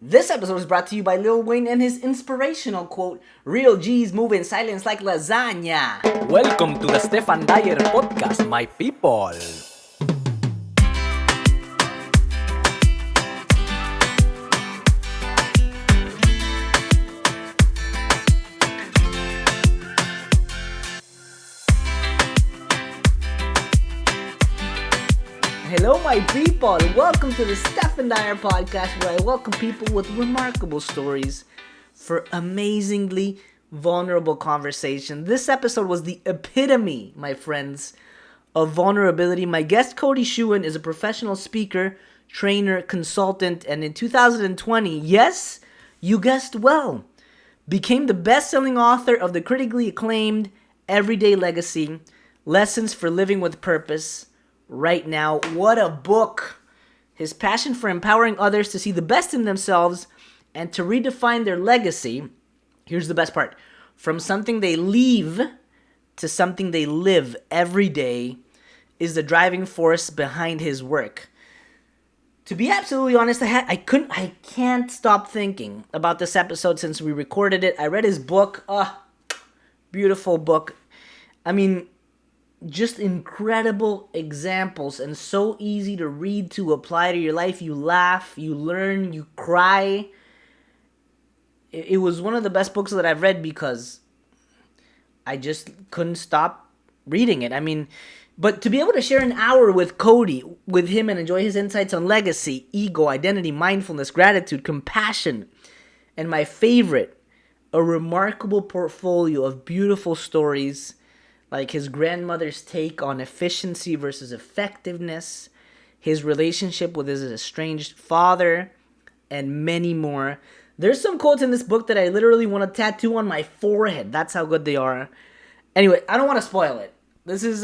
This episode is brought to you by Lil Wayne and his inspirational quote, "Real G's move in silence like lasagna." Welcome to the Stephan Dyer Podcast, my people. Hello, my people. Welcome to the Stephan Dyer Podcast, where I welcome people with remarkable stories for amazingly vulnerable conversation. This episode was the epitome, my friends, of vulnerability. My guest, Codi Shewan, is a professional speaker, trainer, consultant, and in 2020, yes, you guessed well, became the best-selling author of the critically acclaimed Everyday Legacy, Lessons for Living with Purpose. Right now, what a book! His passion for empowering others to see the best in themselves and to redefine their legacy. Here's the best part. From something they leave to something they live every day is the driving force behind his work. To be absolutely honest, I can't stop thinking about this episode since we recorded it. I read his book. Beautiful book. I mean, just incredible examples and so easy to read, to apply to your life. You laugh, you learn, you cry. It was one of the best books that I've read because I just couldn't stop reading it. I mean, but to be able to share an hour with Codi, with him, and enjoy his insights on legacy, ego, identity, mindfulness, gratitude, compassion, and my favorite, a remarkable portfolio of beautiful stories, like his grandmother's take on efficiency versus effectiveness, his relationship with his estranged father, and many more. There's some quotes in this book that I literally want to tattoo on my forehead. That's how good they are. Anyway, I don't want to spoil it. This is,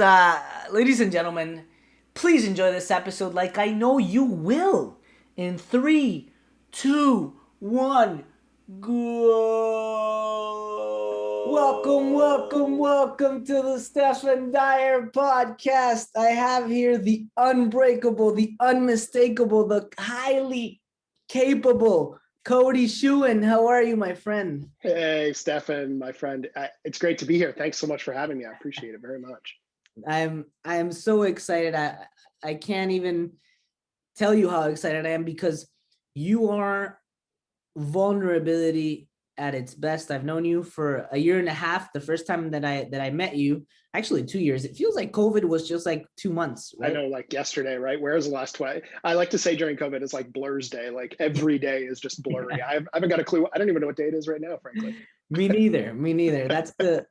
ladies and gentlemen, please enjoy this episode like I know you will. In 3, 2, 1, go! Welcome to the Stephan Dyer Podcast. I have here the unbreakable, the unmistakable, the highly capable Codi Shewan. How are you, my friend? Hey, Stephan, my friend. It's great to be here. Thanks so much for having me. I appreciate it very much. I am so excited. I can't even tell you how excited I am because you are vulnerability at its best. I've known you for a year and a half. The first time that I met you, actually 2 years. It feels like COVID was just like 2 months, right? I know, like yesterday, right? Where's the last 20? I like to say during COVID, it's like blur's day. Like every day is just blurry. I haven't got a clue. I don't even know what day it is right now, frankly. Me neither. That's the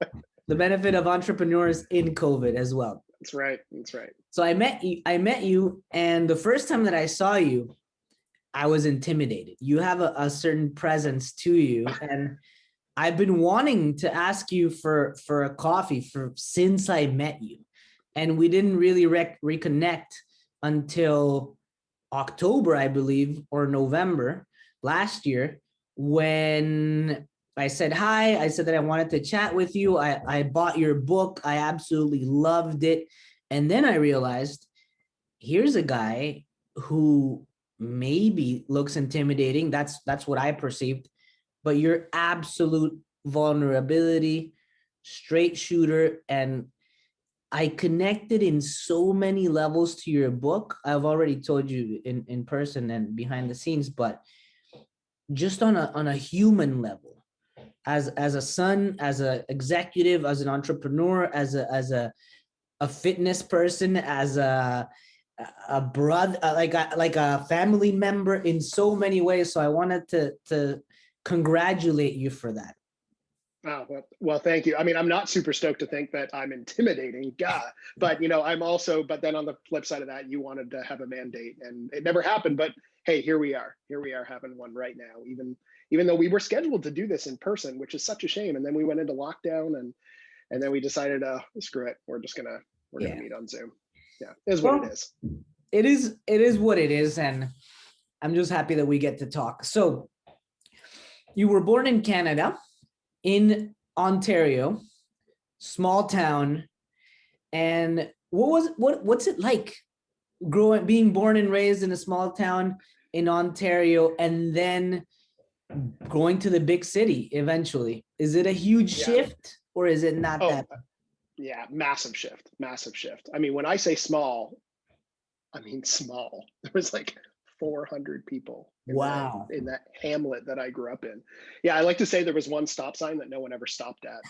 benefit of entrepreneurs in COVID as well. That's right. So I met you, and the first time that I saw you, I was intimidated. You have a certain presence to you, and I've been wanting to ask you for a coffee since I met you, and we didn't really reconnect until October, I believe, or November last year, when I said hi. I said that I wanted to chat with you. I bought your book. I absolutely loved it, and then I realized here's a guy who maybe looks intimidating. That's what I perceived. But your absolute vulnerability, straight shooter, and I connected in so many levels to your book. I've already told you in person and behind the scenes, but just on a human level, as a son, as an executive, as an entrepreneur, as a fitness person, as a brother, like a family member in so many ways. So I wanted to congratulate you for that. Oh, well, thank you. I mean, I'm not super stoked to think that I'm intimidating, but but then on the flip side of that, you wanted to have a mandate and it never happened, but hey, here we are having one right now, even though we were scheduled to do this in person, which is such a shame. And then we went into lockdown and then we decided, screw it. We're going to meet on Zoom. Yeah. It is what it is. It is what it is. And I'm just happy that we get to talk. So you were born in Canada, in Ontario, small town. And what's it like being born and raised in a small town? in Ontario and then going to the big city eventually. Is it a huge Yeah. shift or is it not Oh, that? yeah, massive shift, massive shift. I mean, when I say small, I mean small. There was like 400 people Wow. in that hamlet that I grew up in. Yeah, I like to say there was one stop sign that no one ever stopped at.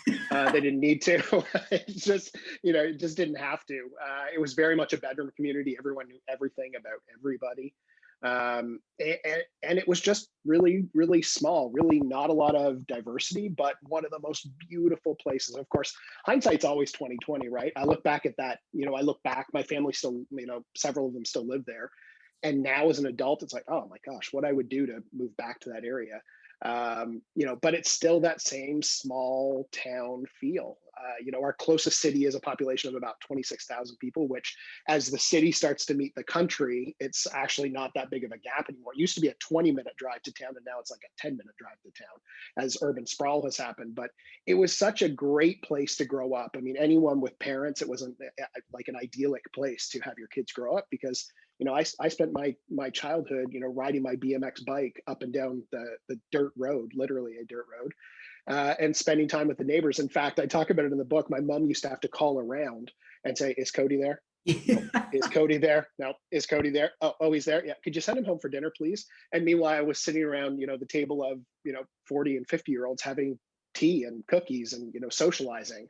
They didn't need to. It's just, it just didn't have to. It was very much a bedroom community. Everyone knew everything about everybody. And it was just really, really small, really not a lot of diversity, but one of the most beautiful places. Of course, hindsight's always 2020, right? I look back at that, I look back, my family still, several of them still live there. And now as an adult, it's like, oh my gosh, what I would do to move back to that area. But it's still that same small town feel. Our closest city is a population of about 26,000 people, which as the city starts to meet the country, it's actually not that big of a gap anymore. It used to be a 20-minute drive to town, and now it's like a 10-minute drive to town as urban sprawl has happened. But it was such a great place to grow up. I mean, anyone with parents, it was like an idyllic place to have your kids grow up because I spent my childhood, riding my BMX bike up and down the dirt road, literally a dirt road, and spending time with the neighbors. In fact, I talk about it in the book. My mom used to have to call around and say, "Is Cody there? No. Is Cody there? No. Is Cody there? Oh, he's there. Yeah. Could you send him home for dinner, please?" And meanwhile, I was sitting around, the table of 40 and 50-year-olds having tea and cookies and socializing.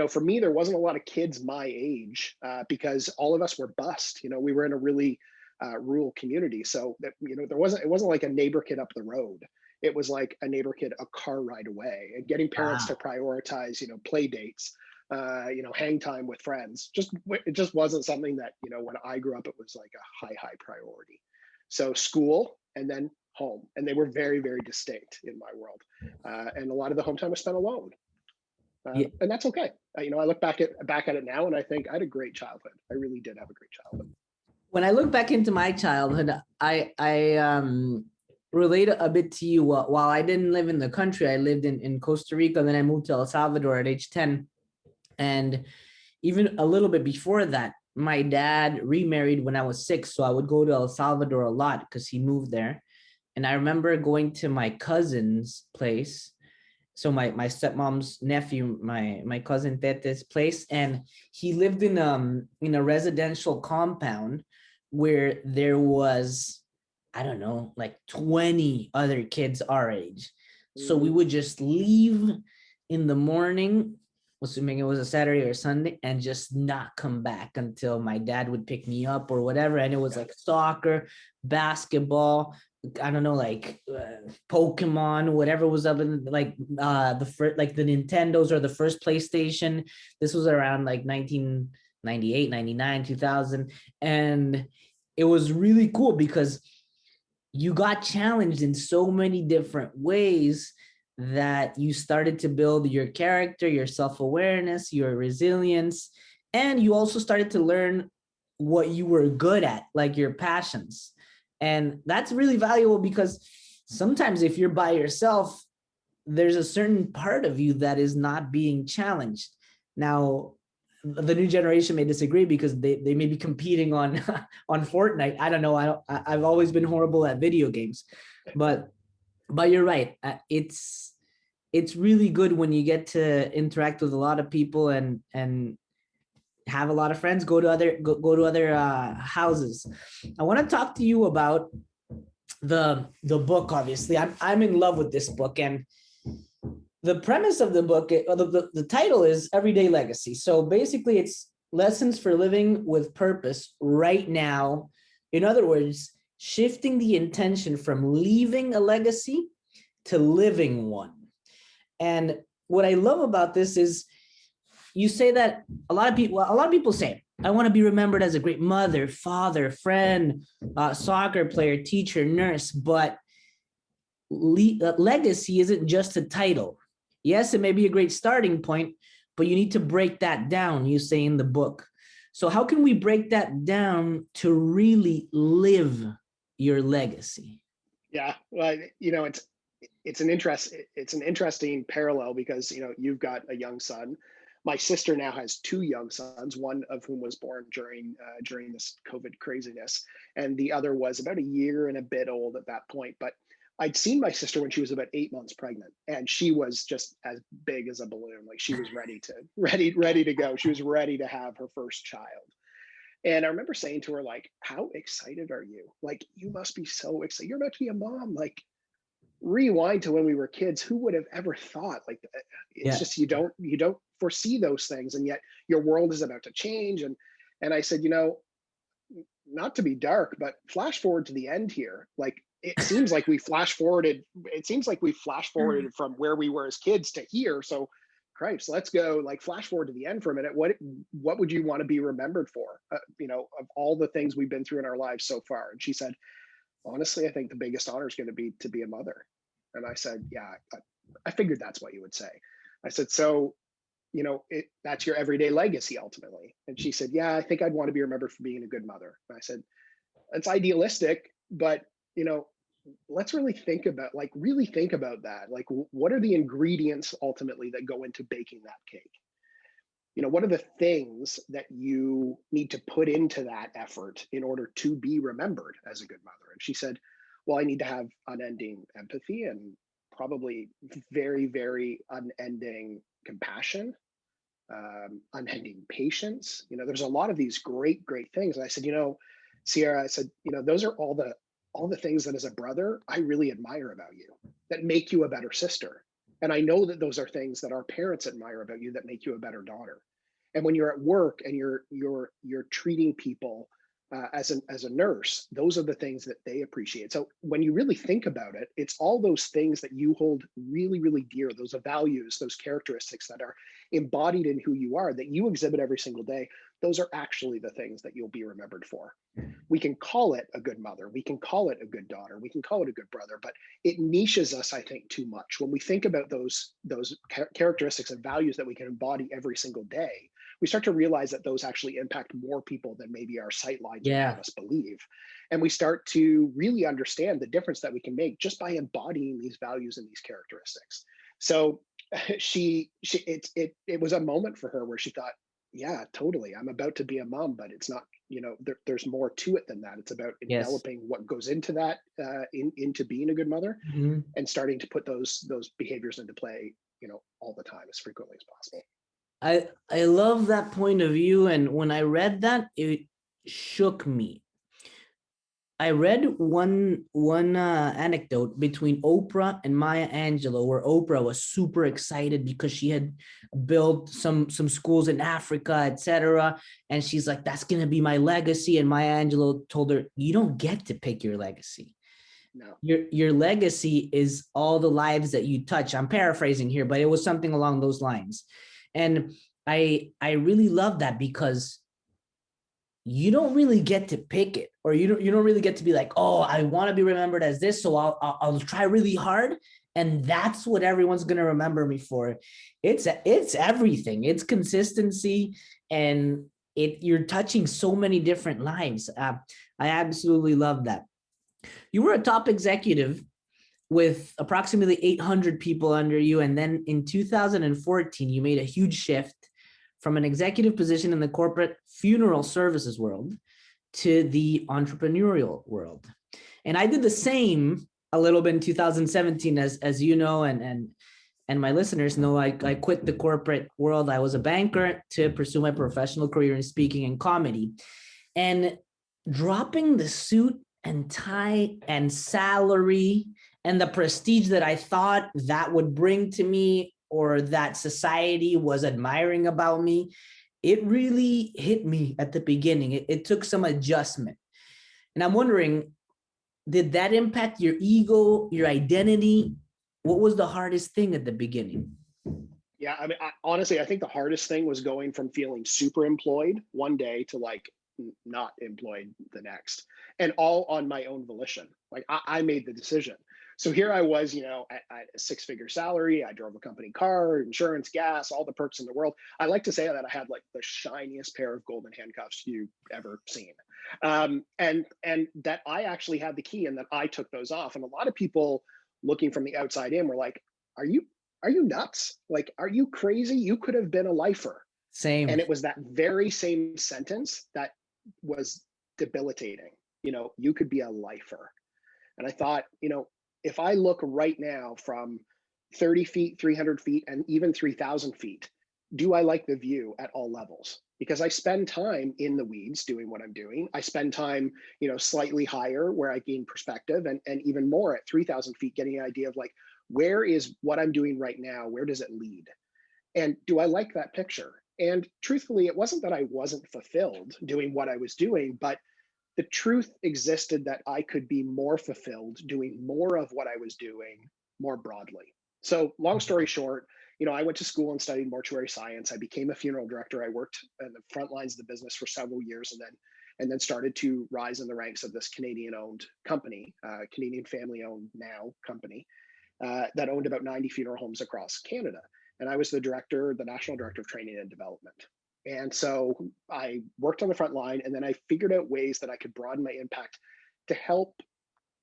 For me, there wasn't a lot of kids my age because all of us were bused. We were in a really rural community, so that it wasn't like a neighbor kid up the road. It was like a neighbor kid a car ride away, and getting parents to prioritize play dates, hang time with friends. It just wasn't something that when I grew up, it was like a high priority. So school and then home, and they were very, very distinct in my world. And a lot of the home time was spent alone. Yeah. And that's okay. I look back at it now, and I think I had a great childhood. I really did have a great childhood. When I look back into my childhood, I relate a bit to you. While I didn't live in the country, I lived in Costa Rica. Then I moved to El Salvador at age 10. And even a little bit before that, my dad remarried when I was 6. So I would go to El Salvador a lot because he moved there. And I remember going to my cousin's place. So my stepmom's nephew, my cousin Tete's place, and he lived in a residential compound where there was, I don't know, like 20 other kids our age. So we would just leave in the morning, assuming it was a Saturday or Sunday, and just not come back until my dad would pick me up or whatever. And it was like soccer, basketball, I don't know, like Pokemon, whatever was up in like the first, like the Nintendos or the first PlayStation. This was around like 1998, 99, 2000. And it was really cool because you got challenged in so many different ways that you started to build your character, your self-awareness, your resilience, and you also started to learn what you were good at, like your passions. And that's really valuable because sometimes if you're by yourself, there's a certain part of you that is not being challenged. Now, the new generation may disagree because they may be competing on on Fortnite. I don't know. I've always been horrible at video games, but you're right. It's really good when you get to interact with a lot of people and have a lot of friends. Go to other houses. I want to talk to you about the book. Obviously, I'm in love with this book, and the premise of the book, the title is Everyday Legacy. So basically, it's lessons for living with purpose right now. In other words, shifting the intention from leaving a legacy to living one. And what I love about this is you say that a lot of people say, I want to be remembered as a great mother, father, friend, soccer player, teacher, nurse, but legacy isn't just a title. Yes, it may be a great starting point, but you need to break that down, you say in the book. So how can we break that down to really live your legacy? Yeah, well, it's an interesting parallel because you've got a young son. My sister now has two young sons, one of whom was born during this COVID craziness, and the other was about a year and a bit old at that point. But I'd seen my sister when she was about 8 months pregnant, and she was just as big as a balloon. Like she was ready to go. She was ready to have her first child. And I remember saying to her, like, how excited are you? Like, you must be so excited. You're about to be a mom. Like, rewind to when we were kids. Who would have ever thought? Like, it's Yeah. just you don't foresee those things, and yet your world is about to change. And I said, not to be dark, but flash forward to the end here. Like, it seems like we flash forwarded. It seems like we flash forwarded from where we were as kids to here. So Christ, let's go like flash forward to the end for a minute. What would you want to be remembered for? Of all the things we've been through in our lives so far. And she said, honestly, I think the biggest honor is going to be to be a mother. And I said, yeah, I figured that's what you would say. I said, so, that's your everyday legacy ultimately. And she said, yeah, I think I'd want to be remembered for being a good mother. And I said, it's idealistic, but, let's really think about that. Like, what are the ingredients ultimately that go into baking that cake? What are the things that you need to put into that effort in order to be remembered as a good mother? And she said, well, I need to have unending empathy and probably very, very unending compassion, unending patience. There's a lot of these great, great things. And I said, Sierra, I said, those are all the things that as a brother, I really admire about you that make you a better sister. And I know that those are things that our parents admire about you that make you a better daughter. And when you're at work and you're treating people as a nurse, those are the things that they appreciate. So when you really think about it, it's all those things that you hold really, really dear, those values, those characteristics that are embodied in who you are, that you exhibit every single day. Those are actually the things that you'll be remembered for. We can call it a good mother, we can call it a good daughter, we can call it a good brother, but it niches us, I think, too much. When we think about those characteristics and values that we can embody every single day, we start to realize that those actually impact more people than maybe our sight lines would have us believe. And we start to really understand the difference that we can make just by embodying these values and these characteristics. So it was a moment for her where she thought, yeah, totally, I'm about to be a mom, but it's not, there's more to it than that. It's about enveloping what goes into that, into being a good mother, and starting to put those behaviors into play, all the time, as frequently as possible. I love that point of view, and when I read that, it shook me. I read one anecdote between Oprah and Maya Angelou, where Oprah was super excited because she had built some schools in Africa, etc. And she's like, "That's gonna be my legacy." And Maya Angelou told her, "You don't get to pick your legacy. No. Your legacy is all the lives that you touch." I'm paraphrasing here, but it was something along those lines. And I really love that, because you don't really get to pick it, or you don't really get to be like, oh, I want to be remembered as this, so I'll try really hard, and that's what everyone's going to remember me for. It's everything. It's consistency, and you're touching so many different lives. I absolutely love that. You were a top executive with approximately 800 people under you, and then in 2014, you made a huge shift from an executive position in the corporate funeral services world to the entrepreneurial world. And I did the same a little bit in 2017, as you know, and my listeners know. I quit the corporate world. I was a banker to pursue my professional career in speaking and comedy. And dropping the suit and tie and salary and the prestige that I thought that would bring to me, or that society was admiring about me, it really hit me at the beginning. It took some adjustment. And I'm wondering, did that impact your ego, your identity? What was the hardest thing at the beginning? Yeah, I mean, honestly, I think the hardest thing was going from feeling super employed one day to like not employed the next, and all on my own volition. Like I made the decision. So here I was, at a six-figure salary. I drove a company car, insurance, gas, all the perks in the world. I like to say that I had like the shiniest pair of golden handcuffs you've ever seen. And that I actually had the key, and that I took those off. And a lot of people looking from the outside in were like, are you are you nuts? Like, are you crazy? You could have been a lifer. Same. And it was that very same sentence that was debilitating. You could be a lifer. And I thought, if I look right now from 30 feet, 300 feet, and even 3,000 feet, do I like the view at all levels? Because I spend time in the weeds doing what I'm doing. I spend time, slightly higher where I gain perspective, and even more at 3,000 feet, getting an idea of like, where is what I'm doing right now? Where does it lead? And do I like that picture? And truthfully, it wasn't that I wasn't fulfilled doing what I was doing, but the truth existed that I could be more fulfilled doing more of what I was doing more broadly. So, long story short, I went to school and studied mortuary science. I became a funeral director. I worked in the front lines of the business for several years, and then started to rise in the ranks of this Canadian-owned company, Canadian family-owned now company, that owned about 90 funeral homes across Canada. And I was the national director of training and development. And so I worked on the front line, and then I figured out ways that I could broaden my impact to help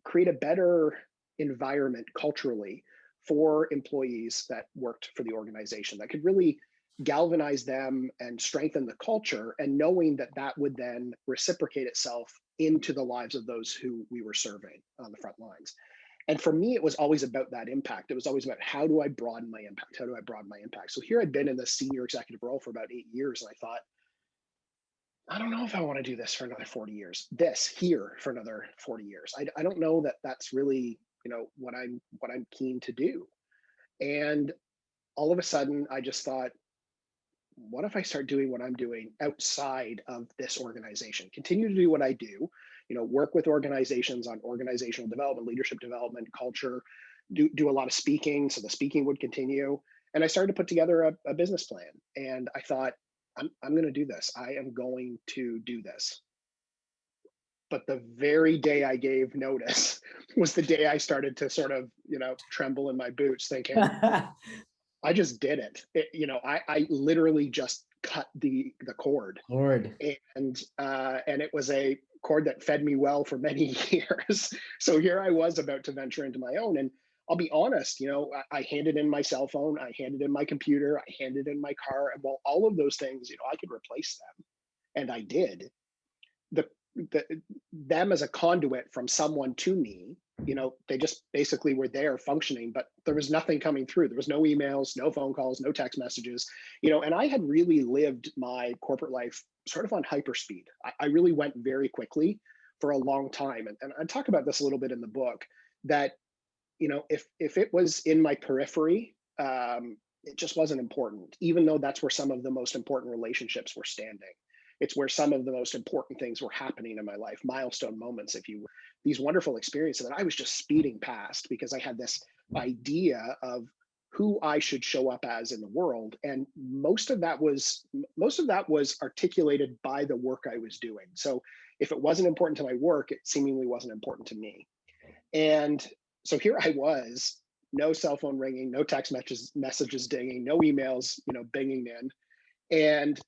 create a better environment culturally for employees that worked for the organization that could really galvanize them and strengthen the culture, and knowing that that would then reciprocate itself into the lives of those who we were serving on the front lines. And for me, it was always about that impact. It was always about, how do I broaden my impact? How do I broaden my impact? So here I'd been in the senior executive role for about 8 years, and I thought, I don't know if I want to do this for another 40 years, this here for another 40 years. I don't know that that's really, what I'm keen to do. And all of a sudden, I just thought, what if I start doing what I'm doing outside of this organization? Continue to do what I do, work with organizations on organizational development, leadership development, culture, do a lot of speaking, so the speaking would continue. And I started to put together a business plan. And I thought, I'm going to do this. I am going to do this. But the very day I gave notice was the day I started to sort of, tremble in my boots, thinking, I just did it. I literally just cut the cord. And it was a cord that fed me well for many years. So here I was about to venture into my own. And I'll be honest, I handed in my cell phone, I handed in my computer, I handed in my car. And while all of those things, I could replace them, and I did. The, them as a conduit from someone to me, they just basically were there functioning, but there was nothing coming through. There was no emails, no phone calls, no text messages, and I had really lived my corporate life sort of on hyperspeed. I really went very quickly for a long time. And I talk about this a little bit in the book, that, if it was in my periphery, it just wasn't important, even though that's where some of the most important relationships were standing. It's where some of the most important things were happening in my life, milestone moments, if you will, these wonderful experiences that I was just speeding past because I had this idea of who I should show up as in the world. And most of that was articulated by the work I was doing. So if it wasn't important to my work, it seemingly wasn't important to me. And so here I was, no cell phone ringing, no text messages dinging, no emails, binging in. And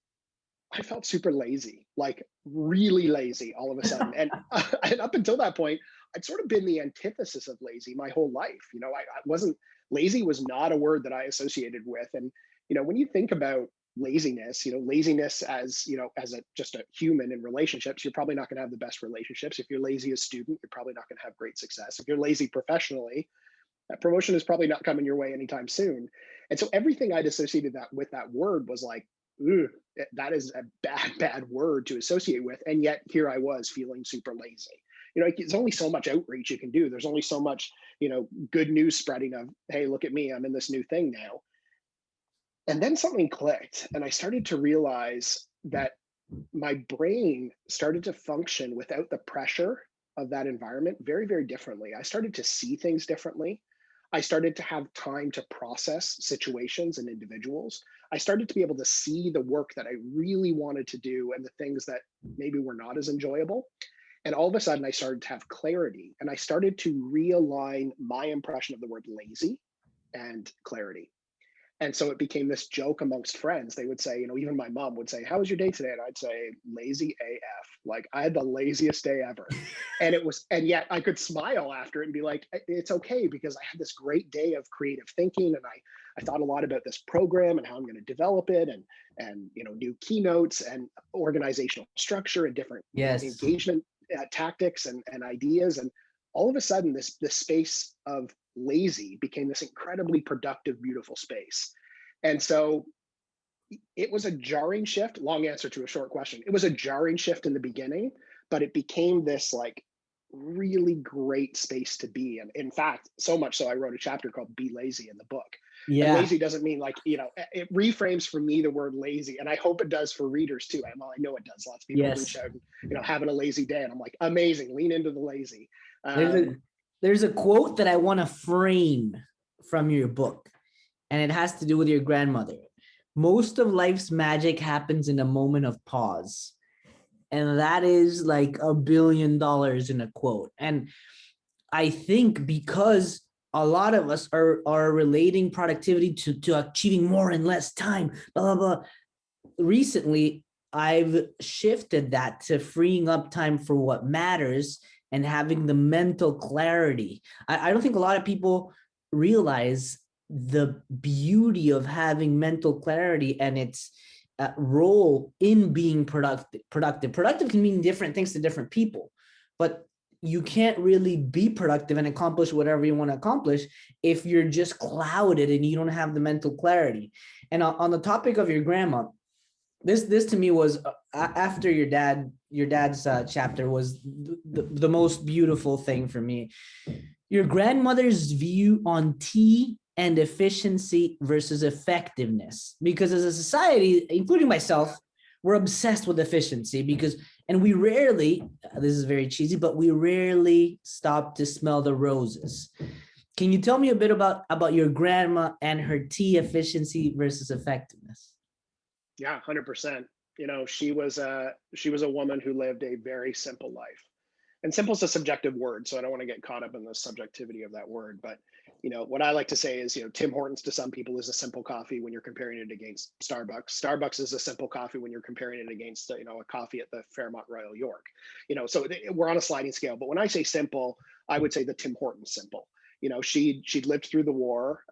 I felt super lazy, like really lazy all of a sudden. And up until that point, I'd sort of been the antithesis of lazy my whole life. I wasn't, lazy was not a word that I associated with. And, when you think about laziness, laziness as, just a human in relationships, you're probably not going to have the best relationships. If you're lazy as a student, you're probably not going to have great success. If you're lazy professionally, that promotion is probably not coming your way anytime soon. And so everything I'd associated with that word was like, ooh, that is a bad word to associate with. And yet here I was feeling super lazy. There's only so much outreach you can do. There's only so much, good news spreading of, hey, look at me, I'm in this new thing now. And then something clicked, and I started to realize that my brain started to function without the pressure of that environment very, very differently. I started to see things differently. I started to have time to process situations and individuals. I started to be able to see the work that I really wanted to do and the things that maybe were not as enjoyable. And all of a sudden, I started to have clarity, and I started to realign my impression of the word lazy and clarity. And so it became this joke amongst friends. They would say, even my mom would say, "How was your day today?" And I'd say, "Lazy AF." Like, I had the laziest day ever. And yet I could smile after it and be like, it's okay, because I had this great day of creative thinking. And I thought a lot about this program and how I'm going to develop it, and new keynotes and organizational structure and different Yes. engagement tactics and ideas. And all of a sudden, this space of lazy became this incredibly productive, beautiful space. And so it was a jarring shift. Long answer to a short question. It was a jarring shift in the beginning, but it became this like really great space to be. And in fact, so much so I wrote a chapter called "Be Lazy" in the book. And Yeah. lazy doesn't mean like, it reframes for me the word lazy. And I hope it does for readers too. Well, I know it does. Lots of people Yes. reach out and, having a lazy day. And I'm like, amazing, lean into the lazy. There's a quote that I want to frame from your book, and it has to do with your grandmother. Most of life's magic happens in a moment of pause. And that is like $1 billion in a quote. And I think because a lot of us are relating productivity to achieving more in less time, blah, blah, blah. Recently, I've shifted that to freeing up time for what matters and having the mental clarity. I don't think a lot of people realize the beauty of having mental clarity and its role in being productive. Productive can mean different things to different people, but you can't really be productive and accomplish whatever you want to accomplish if you're just clouded and you don't have the mental clarity. And on the topic of your grandma, this to me was after your dad's chapter was the most beautiful thing for me. Your grandmother's view on tea and efficiency versus effectiveness, because as a society, including myself, we're obsessed with efficiency and we rarely, this is very cheesy, but we rarely stop to smell the roses. Can you tell me a bit about your grandma and her tea efficiency versus effectiveness? Yeah, 100%. She was a woman who lived a very simple life. And simple is a subjective word, so I don't want to get caught up in the subjectivity of that word. But what I like to say is, Tim Hortons to some people is a simple coffee when you're comparing it against Starbucks. Starbucks is a simple coffee when you're comparing it against a coffee at the Fairmont Royal York. So we're on a sliding scale. But when I say simple, I would say the Tim Hortons simple. She'd lived through the war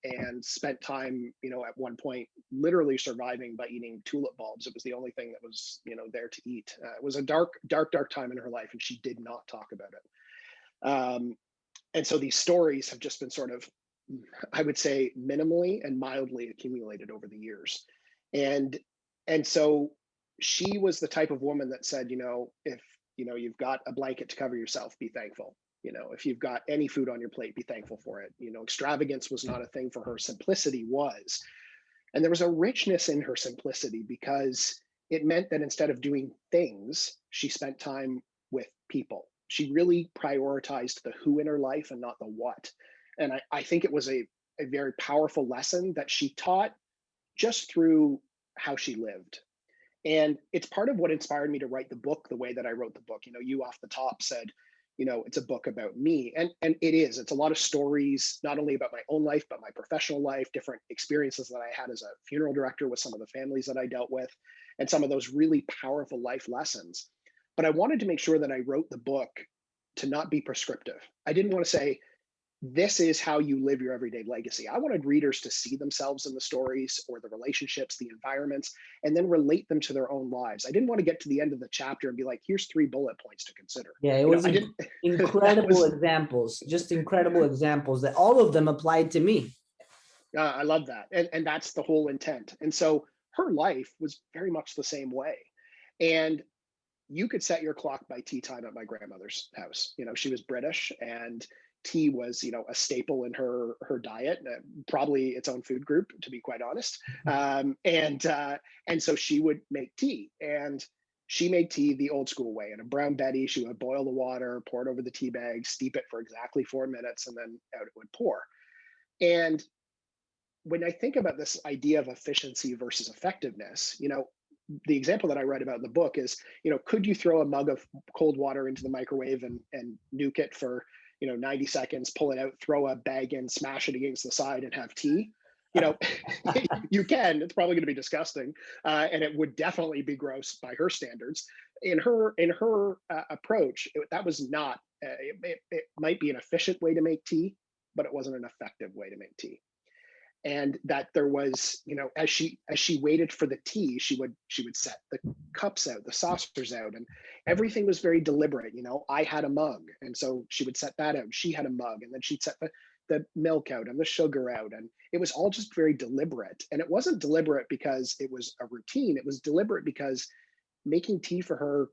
and spent time, at one point, literally surviving by eating tulip bulbs. It was the only thing that was, there to eat. It was a dark, dark, dark time in her life, and she did not talk about it. And so these stories have just been sort of, I would say, minimally and mildly accumulated over the years. And so she was the type of woman that said, if you've got a blanket to cover yourself, be thankful. If you've got any food on your plate, be thankful for it. Extravagance was not a thing for her. Simplicity was. And there was a richness in her simplicity because it meant that instead of doing things, she spent time with people. She really prioritized the who in her life and not the what. And I think it was a very powerful lesson that she taught just through how she lived. And it's part of what inspired me to write the book the way that I wrote the book. You off the top said, it's a book about me. And it is. It's a lot of stories, not only about my own life, but my professional life, different experiences that I had as a funeral director with some of the families that I dealt with, and some of those really powerful life lessons. But I wanted to make sure that I wrote the book to not be prescriptive. I didn't want to say, this is how you live your everyday legacy. I wanted readers to see themselves in the stories or the relationships, the environments, and then relate them to their own lives. I didn't want to get to the end of the chapter and be like, here's 3 bullet points to consider. Yeah, it was incredible examples, just incredible examples that all of them applied to me. I love that. And that's the whole intent. And so her life was very much the same way. And you could set your clock by tea time at my grandmother's house. She was British, and tea was, a staple in her diet, probably its own food group, to be quite honest. And so she would make tea, and she made tea the old school way in a brown Betty. She would boil the water, pour it over the tea bag, steep it for exactly 4 minutes, and then out it would pour. And when I think about this idea of efficiency versus effectiveness, the example that I write about in the book is, could you throw a mug of cold water into the microwave and nuke it for 90 seconds, pull it out, throw a bag in, smash it against the side, and have tea? you know, you can. It's probably going to be disgusting, and it would definitely be gross by her standards. In her approach, that was not. It might be an efficient way to make tea, but it wasn't an effective way to make tea. And that there was, as she waited for the tea, she would set the cups out, the saucers out, and everything was very deliberate. I had a mug, and so she would set that out. She had a mug, and then she'd set the milk out and the sugar out, and it was all just very deliberate. And it wasn't deliberate because it was a routine. It was deliberate because making tea for her,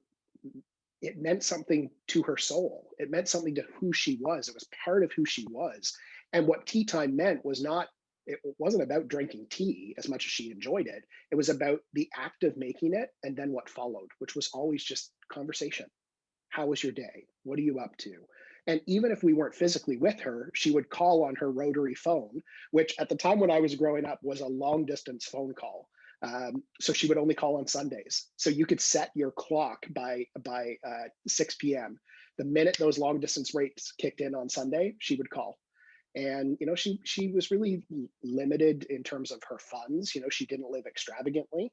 it meant something to her soul. It meant something to who she was. It was part of who she was. And what tea time meant was not, it wasn't about drinking tea as much as she enjoyed it. It was about the act of making it and then what followed, which was always just conversation. How was your day? What are you up to? And even if we weren't physically with her, she would call on her rotary phone, which at the time when I was growing up was a long distance phone call. So she would only call on Sundays. So you could set your clock by 6 p.m. The minute those long distance rates kicked in on Sunday, she would call. And she was really limited in terms of her funds. She didn't live extravagantly,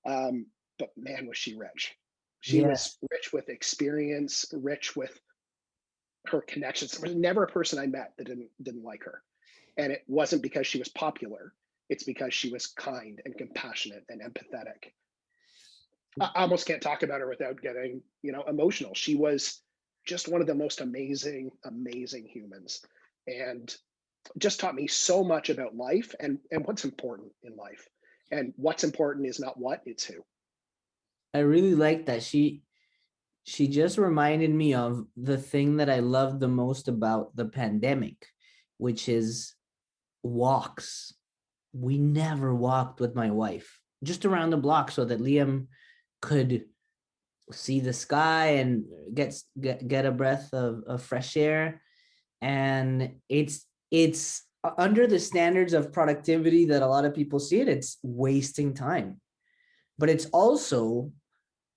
but man, was she rich. She was rich with experience, rich with her connections. There was never a person I met that didn't like her, and it wasn't because she was popular. It's because she was kind and compassionate and empathetic. I almost can't talk about her without getting emotional. She was just one of the most amazing humans, and just taught me so much about life and what's important in life. And what's important is not what, it's who. I really like that. She just reminded me of the thing that I love the most about the pandemic, which is walks. We never walked with my wife, just around the block so that Liam could see the sky and get a breath of fresh air. And it's under the standards of productivity that a lot of people see it, it's wasting time. But it's also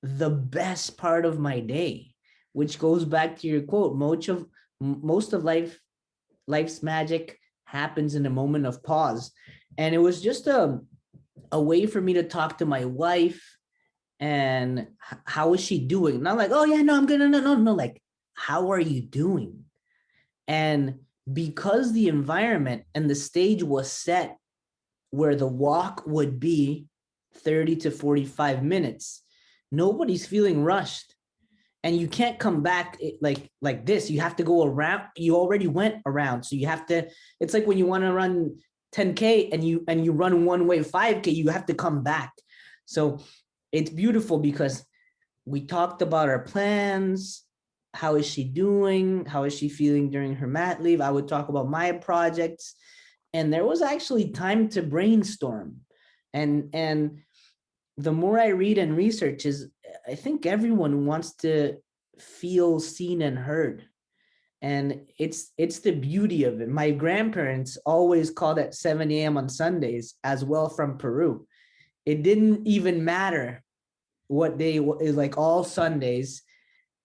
the best part of my day, which goes back to your quote. Most of life's magic happens in a moment of pause. And it was just a way for me to talk to my wife and how is she doing? Not like, oh yeah, no, I'm good. No, like, how are you doing? And because the environment and the stage was set where the walk would be 30 to 45 minutes, nobody's feeling rushed. And you can't come back like this. You have to go around. You already went around. So you have to, it's like when you want to run 10K and you run one way 5K, you have to come back. So it's beautiful because we talked about our plans. How is she doing? How is she feeling during her mat leave? I would talk about my projects. And there was actually time to brainstorm. And the more I read and research I think everyone wants to feel seen and heard. And it's the beauty of it. My grandparents always called at 7 a.m. on Sundays, as well, from Peru. It didn't even matter what day it was, like all Sundays.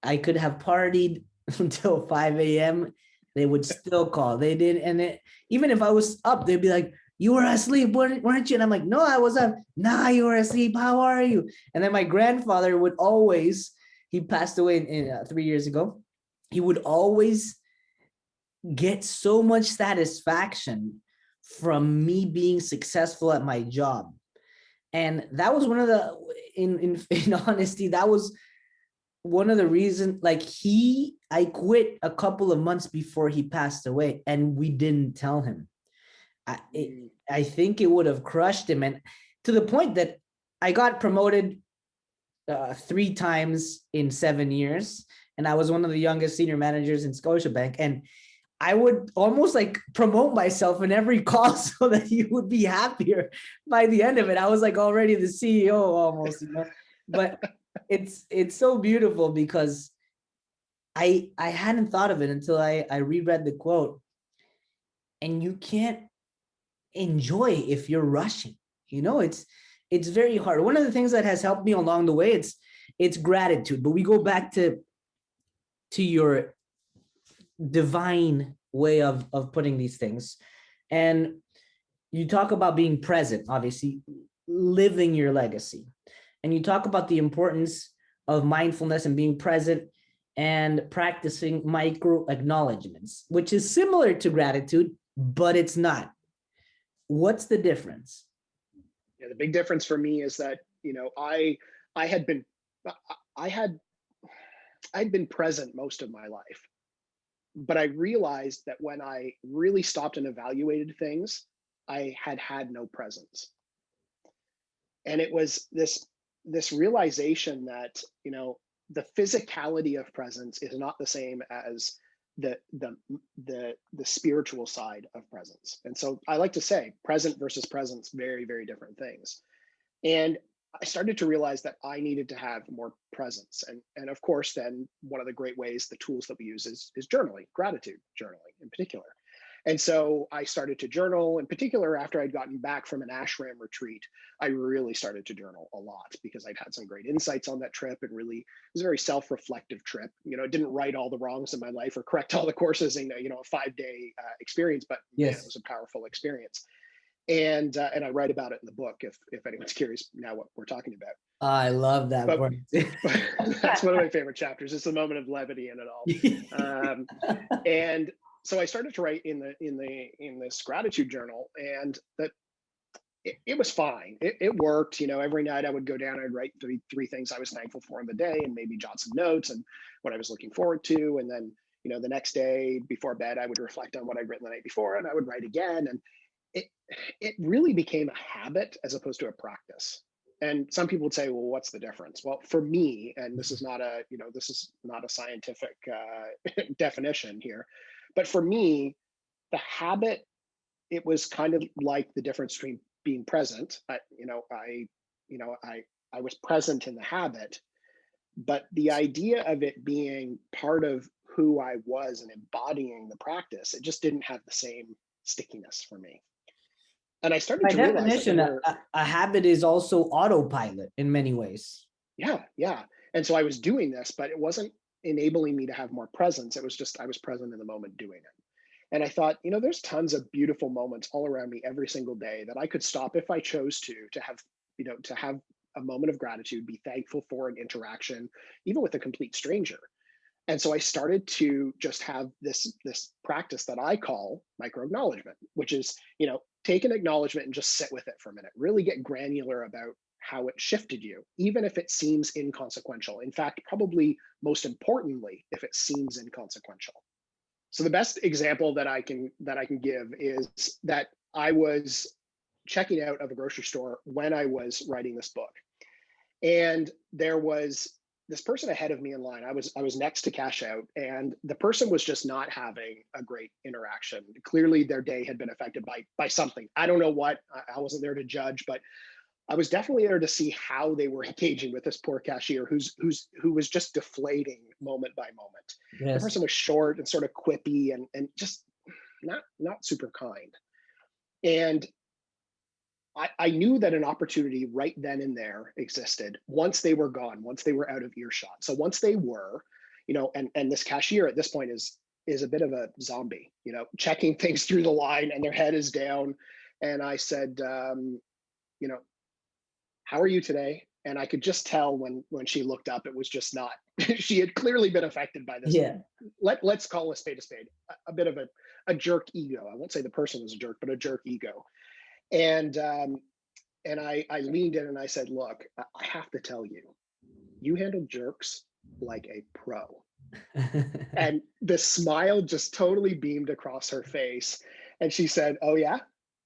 I could have partied until 5 a.m. They would still call. They did. And even if I was up, they'd be like, you were asleep, weren't you? And I'm like, no, I was up. Nah, you were asleep. How are you? And then my grandfather would always, he passed away in 3 years ago. He would always get so much satisfaction from me being successful at my job. And that was one of the, in honesty, that was one of the reasons, I quit a couple of months before he passed away, and we didn't tell him. I think it would have crushed him, and to the point that I got promoted 3 times in 7 years, and I was one of the youngest senior managers in Scotiabank, and I would almost like promote myself in every call so that he would be happier by the end of it. I was like already the CEO almost, but it's so beautiful because I hadn't thought of it until I reread the quote. And you can't enjoy if you're rushing. It's very hard. One of the things that has helped me along the way, it's gratitude. But we go back to your divine way of putting these things. And you talk about being present, obviously living your legacy, and you talk about the importance of mindfulness and being present and practicing micro acknowledgements, which is similar to gratitude, but it's not. What's the difference? Yeah, the big difference for me is that, I had been I had I'd been present most of my life, but I realized that when I really stopped and evaluated things, I had had no presence. And it was this realization that, the physicality of presence is not the same as the the the spiritual side of presence. And so I like to say present versus presence, very, very different things. And I started to realize that I needed to have more presence. And of course, then one of the great ways, the tools that we use is journaling, gratitude journaling in particular. And so I started to journal, in particular, after I'd gotten back from an ashram retreat. I really started to journal a lot because I'd had some great insights on that trip, and really, it was a very self-reflective trip. It didn't right all the wrongs in my life or correct all the courses in a 5-day experience, but man, it Yes. was a powerful experience. And I write about it in the book if anyone's curious now what we're talking about. I love that But, part. but that's one of my favorite chapters. It's the moment of levity in it all. And so I started to write in this gratitude journal, and that it was fine. It worked. Every night I would go down, I'd write three things I was thankful for in the day, and maybe jot some notes and what I was looking forward to. And then, the next day before bed, I would reflect on what I'd written the night before, and I would write again. And it really became a habit as opposed to a practice. And some people would say, well, what's the difference? Well, for me, and this is not a scientific definition here, but for me, the habit, it was kind of like the difference between being present. I was present in the habit, but the idea of it being part of who I was and embodying the practice, it just didn't have the same stickiness for me. And I started By to realize definition, a habit is also autopilot in many ways. yeah. And so I was doing this, but it wasn't enabling me to have more presence. It was just, I was present in the moment doing it. And I thought, there's tons of beautiful moments all around me every single day that I could stop if I chose to have a moment of gratitude, be thankful for an interaction, even with a complete stranger. And so I started to just have this practice that I call microacknowledgement, which is, take an acknowledgement and just sit with it for a minute, really get granular about how it shifted you, even if it seems inconsequential. In fact, probably most importantly, if it seems inconsequential. So the best example that I can give is that I was checking out of a grocery store when I was writing this book. And there was this person ahead of me in line. I was next to cash out, and the person was just not having a great interaction. Clearly their day had been affected by something. I don't know what. I wasn't there to judge, but I was definitely there to see how they were engaging with this poor cashier who was just deflating moment by moment. Yes. The person was short and sort of quippy and just not super kind. And I knew that an opportunity right then and there existed once they were gone, once they were out of earshot. So once they were, and this cashier at this point is a bit of a zombie, checking things through the line and their head is down. And I said, how are you today? And I could just tell when she looked up, it was just not, she had clearly been affected by this. Yeah. Let's call a spade, a bit of a jerk ego. I won't say the person was a jerk, but a jerk ego. And I leaned in and I said, look, I have to tell you, you handle jerks like a pro. And the smile just totally beamed across her face. And she said, oh yeah?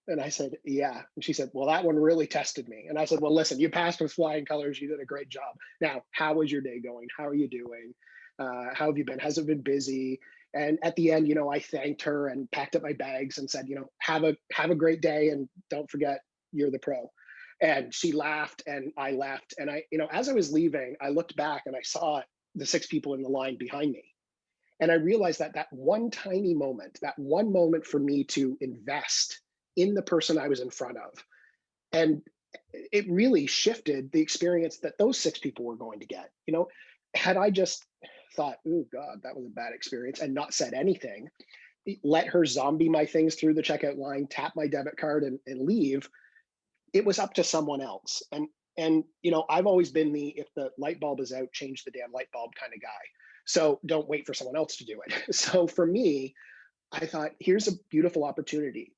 And I said, yeah. And she said, well, that one really tested me. And I said, well, listen, you passed with flying colors. You did a great job. Now, how was your day going? How are you doing? How have you been? Has it been busy? And at the end, I thanked her and packed up my bags and said, have a great day. And don't forget, you're the pro. And she laughed and I laughed. And as I was leaving, I looked back and I saw the 6 people in the line behind me. And I realized that one tiny moment, that one moment for me to invest in the person I was in front of. And it really shifted the experience that those 6 people were going to get. Had I just thought, oh God, that was a bad experience and not said anything, let her zombie my things through the checkout line, tap my debit card and leave. It was up to someone else. And I've always been the, if the light bulb is out, change the damn light bulb kind of guy. So don't wait for someone else to do it. So for me, I thought, here's a beautiful opportunity.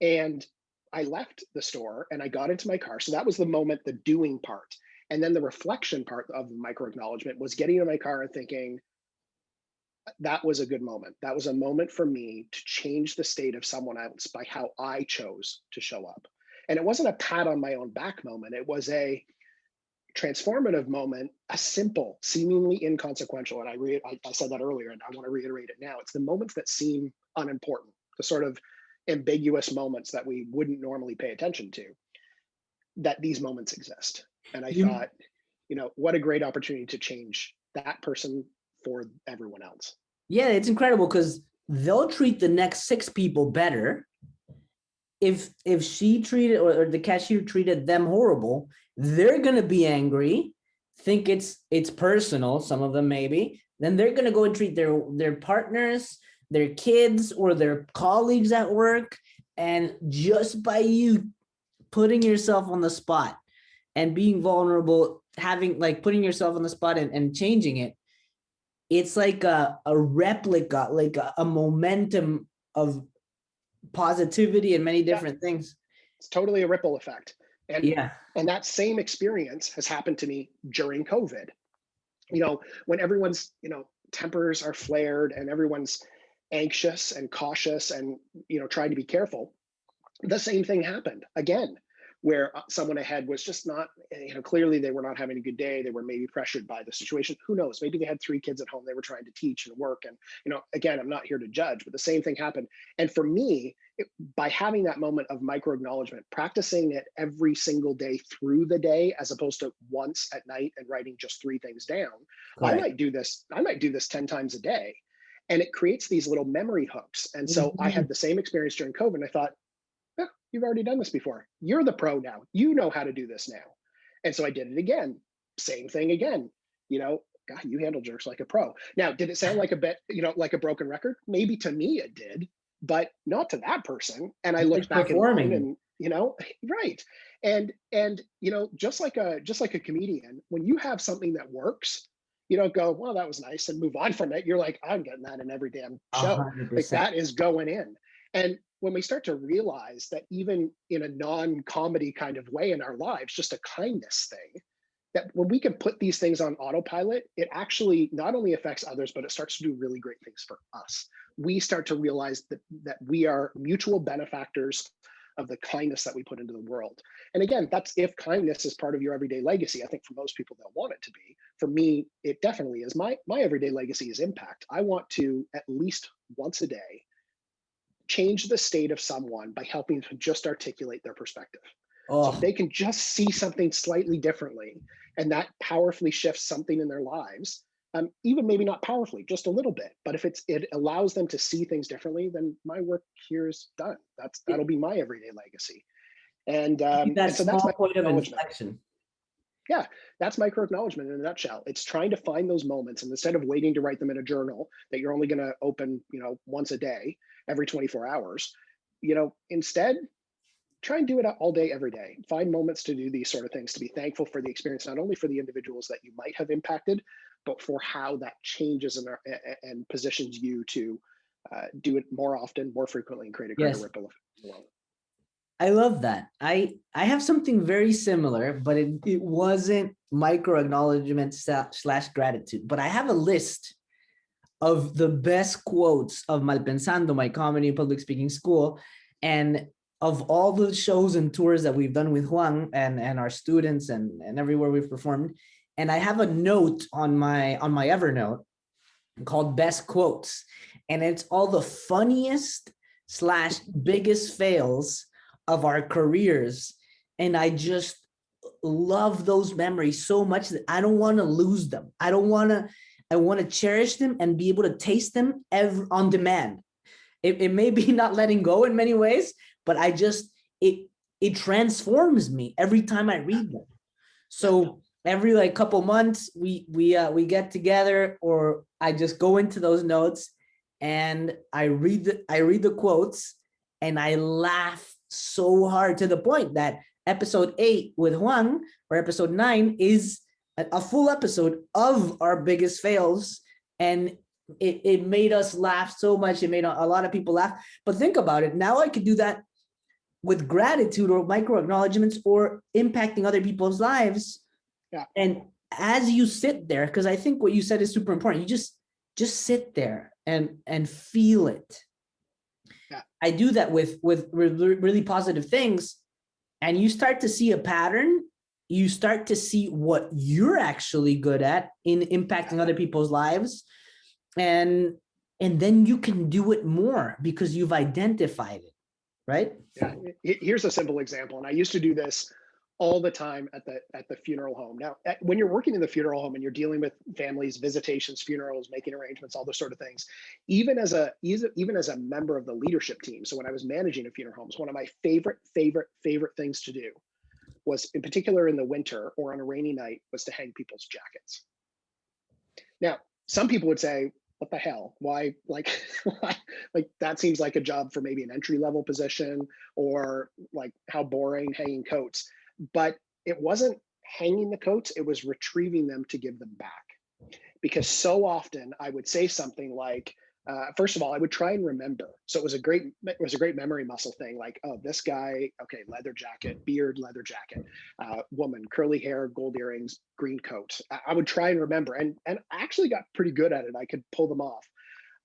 And I left the store and I got into my car. So that was the moment, the doing part. And then the reflection part of the micro-acknowledgement was getting in my car and thinking, that was a good moment. That was a moment for me to change the state of someone else by how I chose to show up. And it wasn't a pat on my own back moment. It was a transformative moment, a simple, seemingly inconsequential. And I said that earlier, and I want to reiterate it now. It's the moments that seem unimportant, the sort of ambiguous moments that we wouldn't normally pay attention to, that these moments exist. And I thought, what a great opportunity to change that person for everyone else. Yeah, it's incredible because they'll treat the next 6 people better if she treated or the cashier treated them horrible. They're gonna be angry, think it's personal, some of them maybe. Then they're gonna go and treat their partners, their kids, or their colleagues at work. And just by you putting yourself on the spot and being vulnerable, putting yourself on the spot and changing it, it's like a replica, like a momentum of positivity and many different things. It's totally a ripple effect. And and that same experience has happened to me during COVID. When everyone's, tempers are flared and everyone's anxious and cautious and, trying to be careful, the same thing happened again, where someone ahead was just not, clearly they were not having a good day. They were maybe pressured by the situation. Who knows? Maybe they had 3 kids at home they were trying to teach and work. And, again, I'm not here to judge, but the same thing happened. And for me, by having that moment of micro-acknowledgement, practicing it every single day through the day, as opposed to once at night and writing just 3 things down, I might do this 10 times a day. And it creates these little memory hooks. And so I had the same experience during COVID. And I thought, you've already done this before. You're the pro now. You know how to do this now. And so I did it again. Same thing again. God, you handle jerks like a pro. Now, did it sound like a bit, like a broken record? Maybe to me it did, but not to that person. And I looked back at mine and, right. And just like a comedian, when you have something that works, you don't go, well, that was nice, and move on from it. You're like, I'm getting that in every damn show. 100%. Like that is going in. And when we start to realize that even in a non-comedy kind of way in our lives, just a kindness thing, that when we can put these things on autopilot, it actually not only affects others, but it starts to do really great things for us. We start to realize that we are mutual benefactors of the kindness that we put into the world. And again, that's if kindness is part of your everyday legacy. I think for most people, they'll want it to be. For me, it definitely is. My everyday legacy is impact. I want to, at least once a day, change the state of someone by helping to just articulate their perspective. So if they can just see something slightly differently, and that powerfully shifts something in their lives, even maybe not powerfully, just a little bit, but if it allows them to see things differently, then my work here is done. That'll be my everyday legacy. And that's so that's my point of inflection. Yeah, that's micro-acknowledgement in a nutshell. It's trying to find those moments, and instead of waiting to write them in a journal that you're only going to open, once a day, every 24 hours, instead try and do it all day, every day. Find moments to do these sort of things, to be thankful for the experience, not only for the individuals that you might have impacted, but for how that changes and positions you to do it more often, more frequently, and create a greater ripple effect in the world. I love that. I have something very similar, but it wasn't micro-acknowledgement / gratitude. But I have a list of the best quotes of Malpensando, my comedy and public speaking school, and of all the shows and tours that we've done with Juan and our students and everywhere we've performed. And I have a note on my Evernote called Best Quotes. And it's all the funniest / biggest fails of our careers. And I just love those memories so much that I don't want to lose them. I want to cherish them and be able to taste them on demand. It may be not letting go in many ways, but it transforms me every time I read them. So every couple months we get together, or I just go into those notes and I read the quotes, and I laugh so hard to the point that episode 8 with Juan, or episode 9, is a full episode of our biggest fails. And it made us laugh so much. It made a lot of people laugh. But think about it. Now I could do that with gratitude or micro acknowledgements or impacting other people's lives. Yeah. And as you sit there, because I think what you said is super important, you just sit there and feel it. Yeah. I do that with really positive things, and you start to see a pattern. You start to see what you're actually good at in impacting other people's lives, and then you can do it more because you've identified it, right? Yeah. Here's a simple example, and I used to do this all the time at the funeral home. Now, when you're working in the funeral home and you're dealing with families, visitations, funerals, making arrangements, all those sort of things, even as a member of the leadership team. So when I was managing a funeral home, one of my favorite things to do was, in particular in the winter or on a rainy night, was to hang people's jackets. Now, some people would say, what the hell? Why, why, like that seems like a job for maybe an entry level position, or like how boring, hanging coats. But it wasn't hanging the coats, it was retrieving them to give them back. Because so often I would say something like, first of all, I would try and remember. So it was a great memory muscle thing. Like, oh, this guy, okay, leather jacket, beard, leather jacket, woman, curly hair, gold earrings, green coat. I would try and remember, and I actually got pretty good at it. I could pull them off.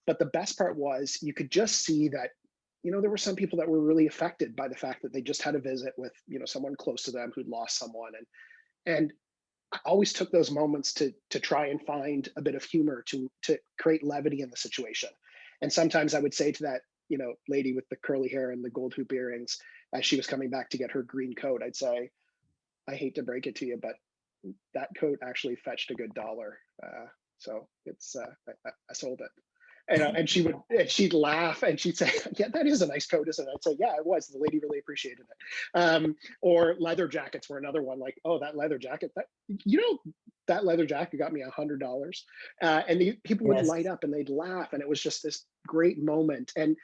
But the best part was you could just see that, there were some people that were really affected by the fact that they just had a visit with, someone close to them who'd lost someone. And I always took those moments to try and find a bit of humor to create levity in the situation. And sometimes I would say to that, lady with the curly hair and the gold hoop earrings, as she was coming back to get her green coat, I'd say, I hate to break it to you, but that coat actually fetched a good dollar. So it's, I sold it. And she'd laugh and she'd say, yeah, that is a nice coat, isn't it? I'd say, yeah, it was. The lady really appreciated it. Or leather jackets were another one. Like, oh, that leather jacket, that leather jacket got me $100. And the people would light up and they'd laugh. And it was just this great moment. And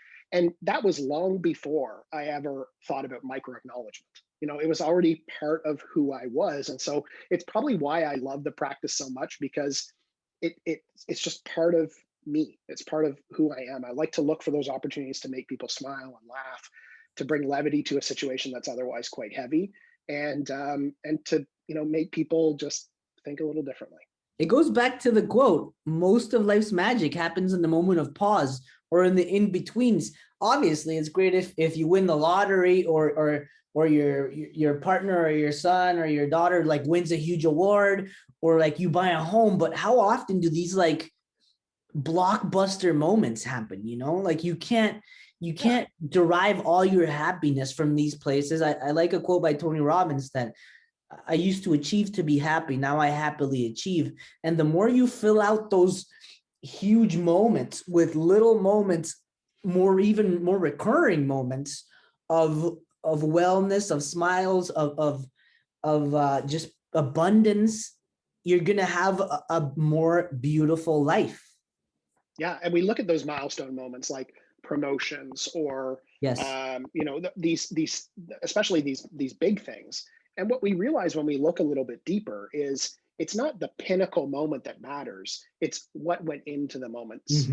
that was long before I ever thought about microacknowledgement. It was already part of who I was. And so it's probably why I love the practice so much, because it's just part of me. It's part of who I am. I like to look for those opportunities to make people smile and laugh, to bring levity to a situation that's otherwise quite heavy, and to make people just think a little differently. It goes back to the quote: most of life's magic happens in the moment of pause or in the in-betweens. Obviously, it's great if you win the lottery, or your partner or your son or your daughter like wins a huge award, or like you buy a home. But how often do these like blockbuster moments happen? Like you can't derive all your happiness from these places. I like a quote by Tony Robbins that I used to achieve to be happy, now I happily achieve. And the more you fill out those huge moments with little moments, even more recurring moments of wellness, of smiles, of just abundance, you're gonna have a more beautiful life. Yeah, and we look at those milestone moments like promotions or these especially these big things. And what we realize when we look a little bit deeper is it's not the pinnacle moment that matters. It's what went into the moments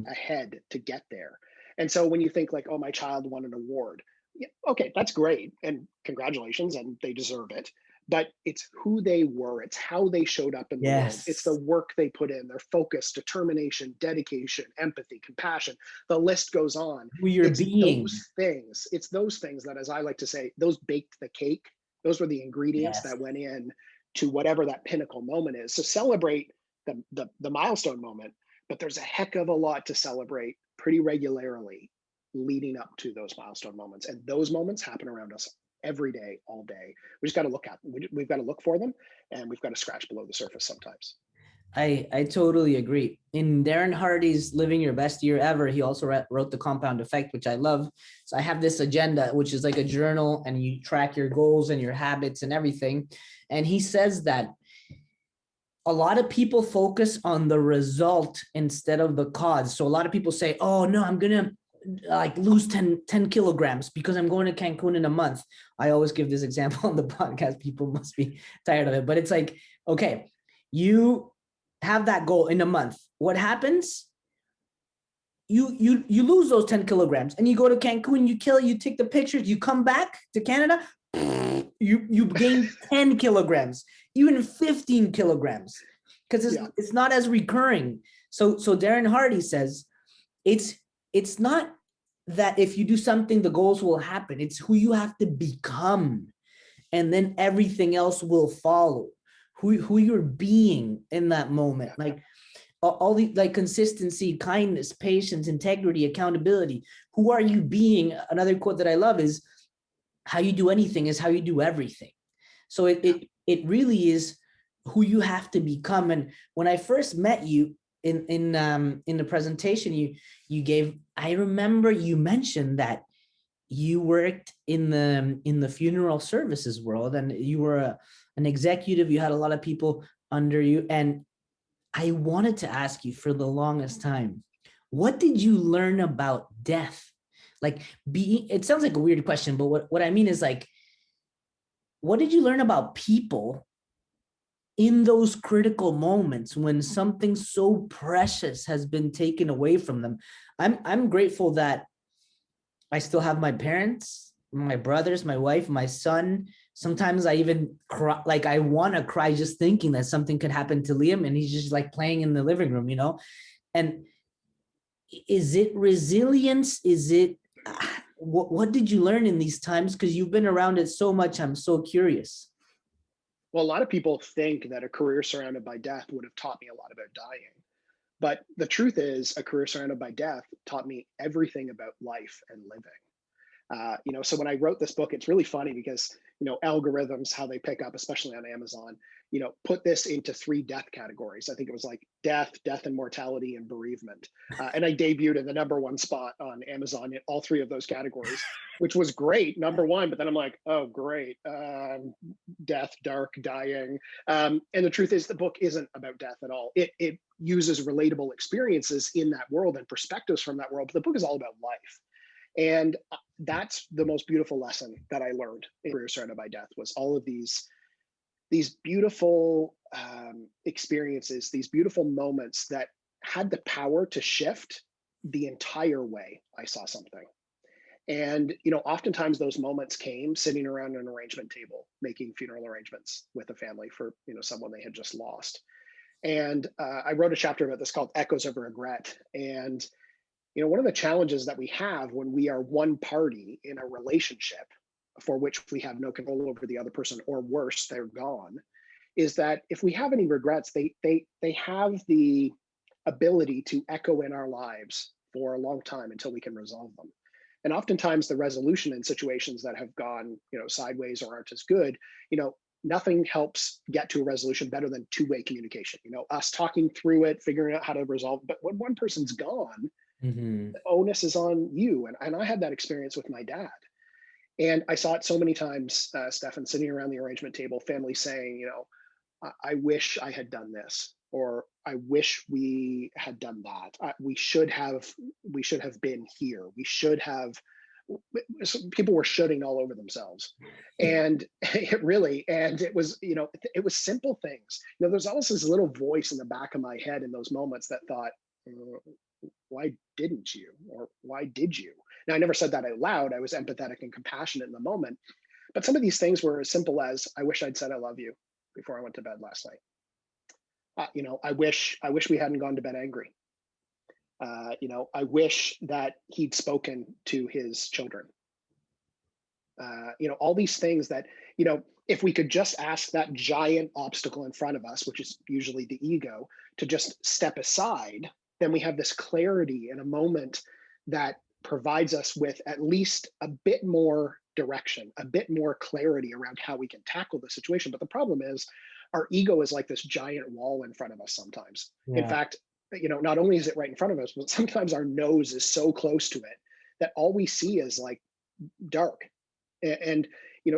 ahead to get there. And so when you think like, oh, my child won an award, yeah, okay, that's great, and congratulations, and they deserve it. But it's who they were. It's how they showed up in the world. It's the work they put in, their focus, determination, dedication, empathy, compassion. The list goes on. Who you're being. It's those things that, as I like to say, those baked the cake. Those were the ingredients that went in to whatever that pinnacle moment is. So celebrate the milestone moment, but there's a heck of a lot to celebrate pretty regularly leading up to those milestone moments. And those moments happen around us every day, all day. We just got to look at them. We've got to look for them, and we've got to scratch below the surface sometimes. I totally agree. In Darren Hardy's Living Your Best Year Ever, he also wrote The Compound Effect, which I love. So I have this agenda, which is like a journal, and you track your goals and your habits and everything. And he says that a lot of people focus on the result instead of the cause. So a lot of people say, oh no, I'm going to like lose 10 kilograms because I'm going to Cancun in a month. I always give this example on the podcast. People must be tired of it, but it's like, okay, you have that goal in a month. What happens? You lose those 10 kilograms and you go to Cancun, you kill it, you take the pictures, you come back to Canada, you gain 10 kilograms, even 15 kilograms, because it's not as recurring. So Darren Hardy says it's not that if you do something, the goals will happen. It's who you have to become. And then everything else will follow. Who you're being in that moment. Like all the like consistency, kindness, patience, integrity, accountability. Who are you being? Another quote that I love is, how you do anything is how you do everything. So it really is who you have to become. And when I first met you in the presentation you gave, I remember you mentioned that you worked in the funeral services world, and you were an executive. You had a lot of people under you, and I wanted to ask you for the longest time, what did you learn about death? Like, it sounds like a weird question, but what I mean is, like, what did you learn about people in those critical moments when something so precious has been taken away from them? I'm grateful that I still have my parents, my brothers, my wife, my son. Sometimes I even cry, like I want to cry just thinking that something could happen to Liam and he's just like playing in the living room, And is it resilience? Is it, what did you learn in these times? Because you've been around it so much. I'm so curious. Well, a lot of people think that a career surrounded by death would have taught me a lot about dying. But the truth is, a career surrounded by death taught me everything about life and living. So when I wrote this book, it's really funny because, algorithms, how they pick up, especially on Amazon, put this into 3 death categories. I think it was like death and mortality and bereavement. And I debuted in the #1 spot on Amazon in all 3 of those categories, which was great, #1. But then I'm like, oh, great. Death, dark, dying. And the truth is, the book isn't about death at all. It uses relatable experiences in that world and perspectives from that world. But the book is all about life. And that's the most beautiful lesson that I learned in Career Surrounded by Death, was all of these beautiful experiences, these beautiful moments that had the power to shift the entire way I saw something. And, oftentimes those moments came sitting around an arrangement table, making funeral arrangements with a family for, someone they had just lost. And I wrote a chapter about this called Echoes of Regret. And one of the challenges that we have when we are one party in a relationship for which we have no control over the other person, or worse, they're gone, is that if we have any regrets, they have the ability to echo in our lives for a long time until we can resolve them. And oftentimes the resolution in situations that have gone, sideways or aren't as good, nothing helps get to a resolution better than 2-way communication. Us talking through it, figuring out how to resolve. But when one person's gone, the onus is on you. And I had that experience with my dad. And I saw it so many times, Stephan, sitting around the arrangement table, family saying, I wish I had done this, or I wish we had done that. We should have been here. We should have. People were shoulding all over themselves, and it was, it was simple things. There's always this little voice in the back of my head in those moments that thought, why didn't you? Or why did you? Now, I never said that out loud. I was empathetic and compassionate in the moment. But some of these things were as simple as, I wish I'd said I love you before I went to bed last night. I wish we hadn't gone to bed angry. I wish that he'd spoken to his children. All these things that, if we could just ask that giant obstacle in front of us, which is usually the ego, to just step aside, then we have this clarity in a moment that provides us with at least a bit more direction, a bit more clarity around how we can tackle the situation. But the problem is, our ego is like this giant wall in front of us sometimes. Yeah. In fact, not only is it right in front of us, but sometimes our nose is so close to it that all we see is like dark. And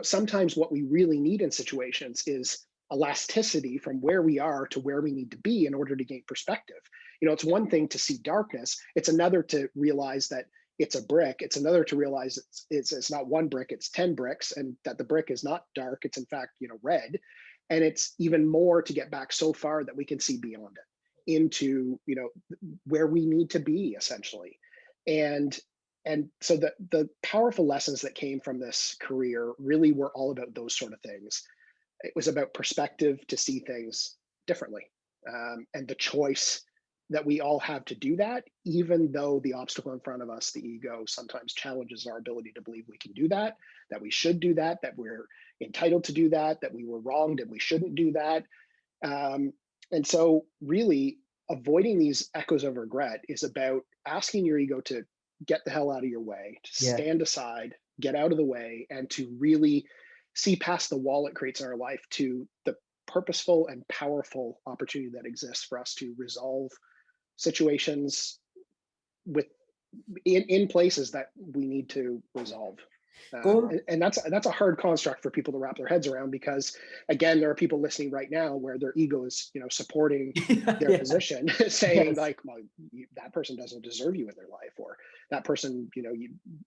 sometimes what we really need in situations is elasticity from where we are to where we need to be in order to gain perspective. It's one thing to see darkness. It's another to realize that it's a brick. It's another to realize it's not one brick, it's 10 bricks, and that the brick is not dark. It's in fact, red. And it's even more to get back so far that we can see beyond it into, where we need to be essentially. And so the powerful lessons that came from this career really were all about those sort of things. It was about perspective to see things differently, and the choice that we all have to do that, even though the obstacle in front of us, the ego, sometimes challenges our ability to believe we can do that we should do that we're entitled to do that we were wronged and we shouldn't do that. And so really avoiding these echoes of regret is about asking your ego to get the hell out of your way, to stand aside, get out of the way, and to really see past the wall it creates in our life to the purposeful and powerful opportunity that exists for us to resolve situations in places that we need to resolve. And that's a hard construct for people to wrap their heads around, because again, there are people listening right now where their ego is supporting their position, saying like, well, that person doesn't deserve you in their life, or that person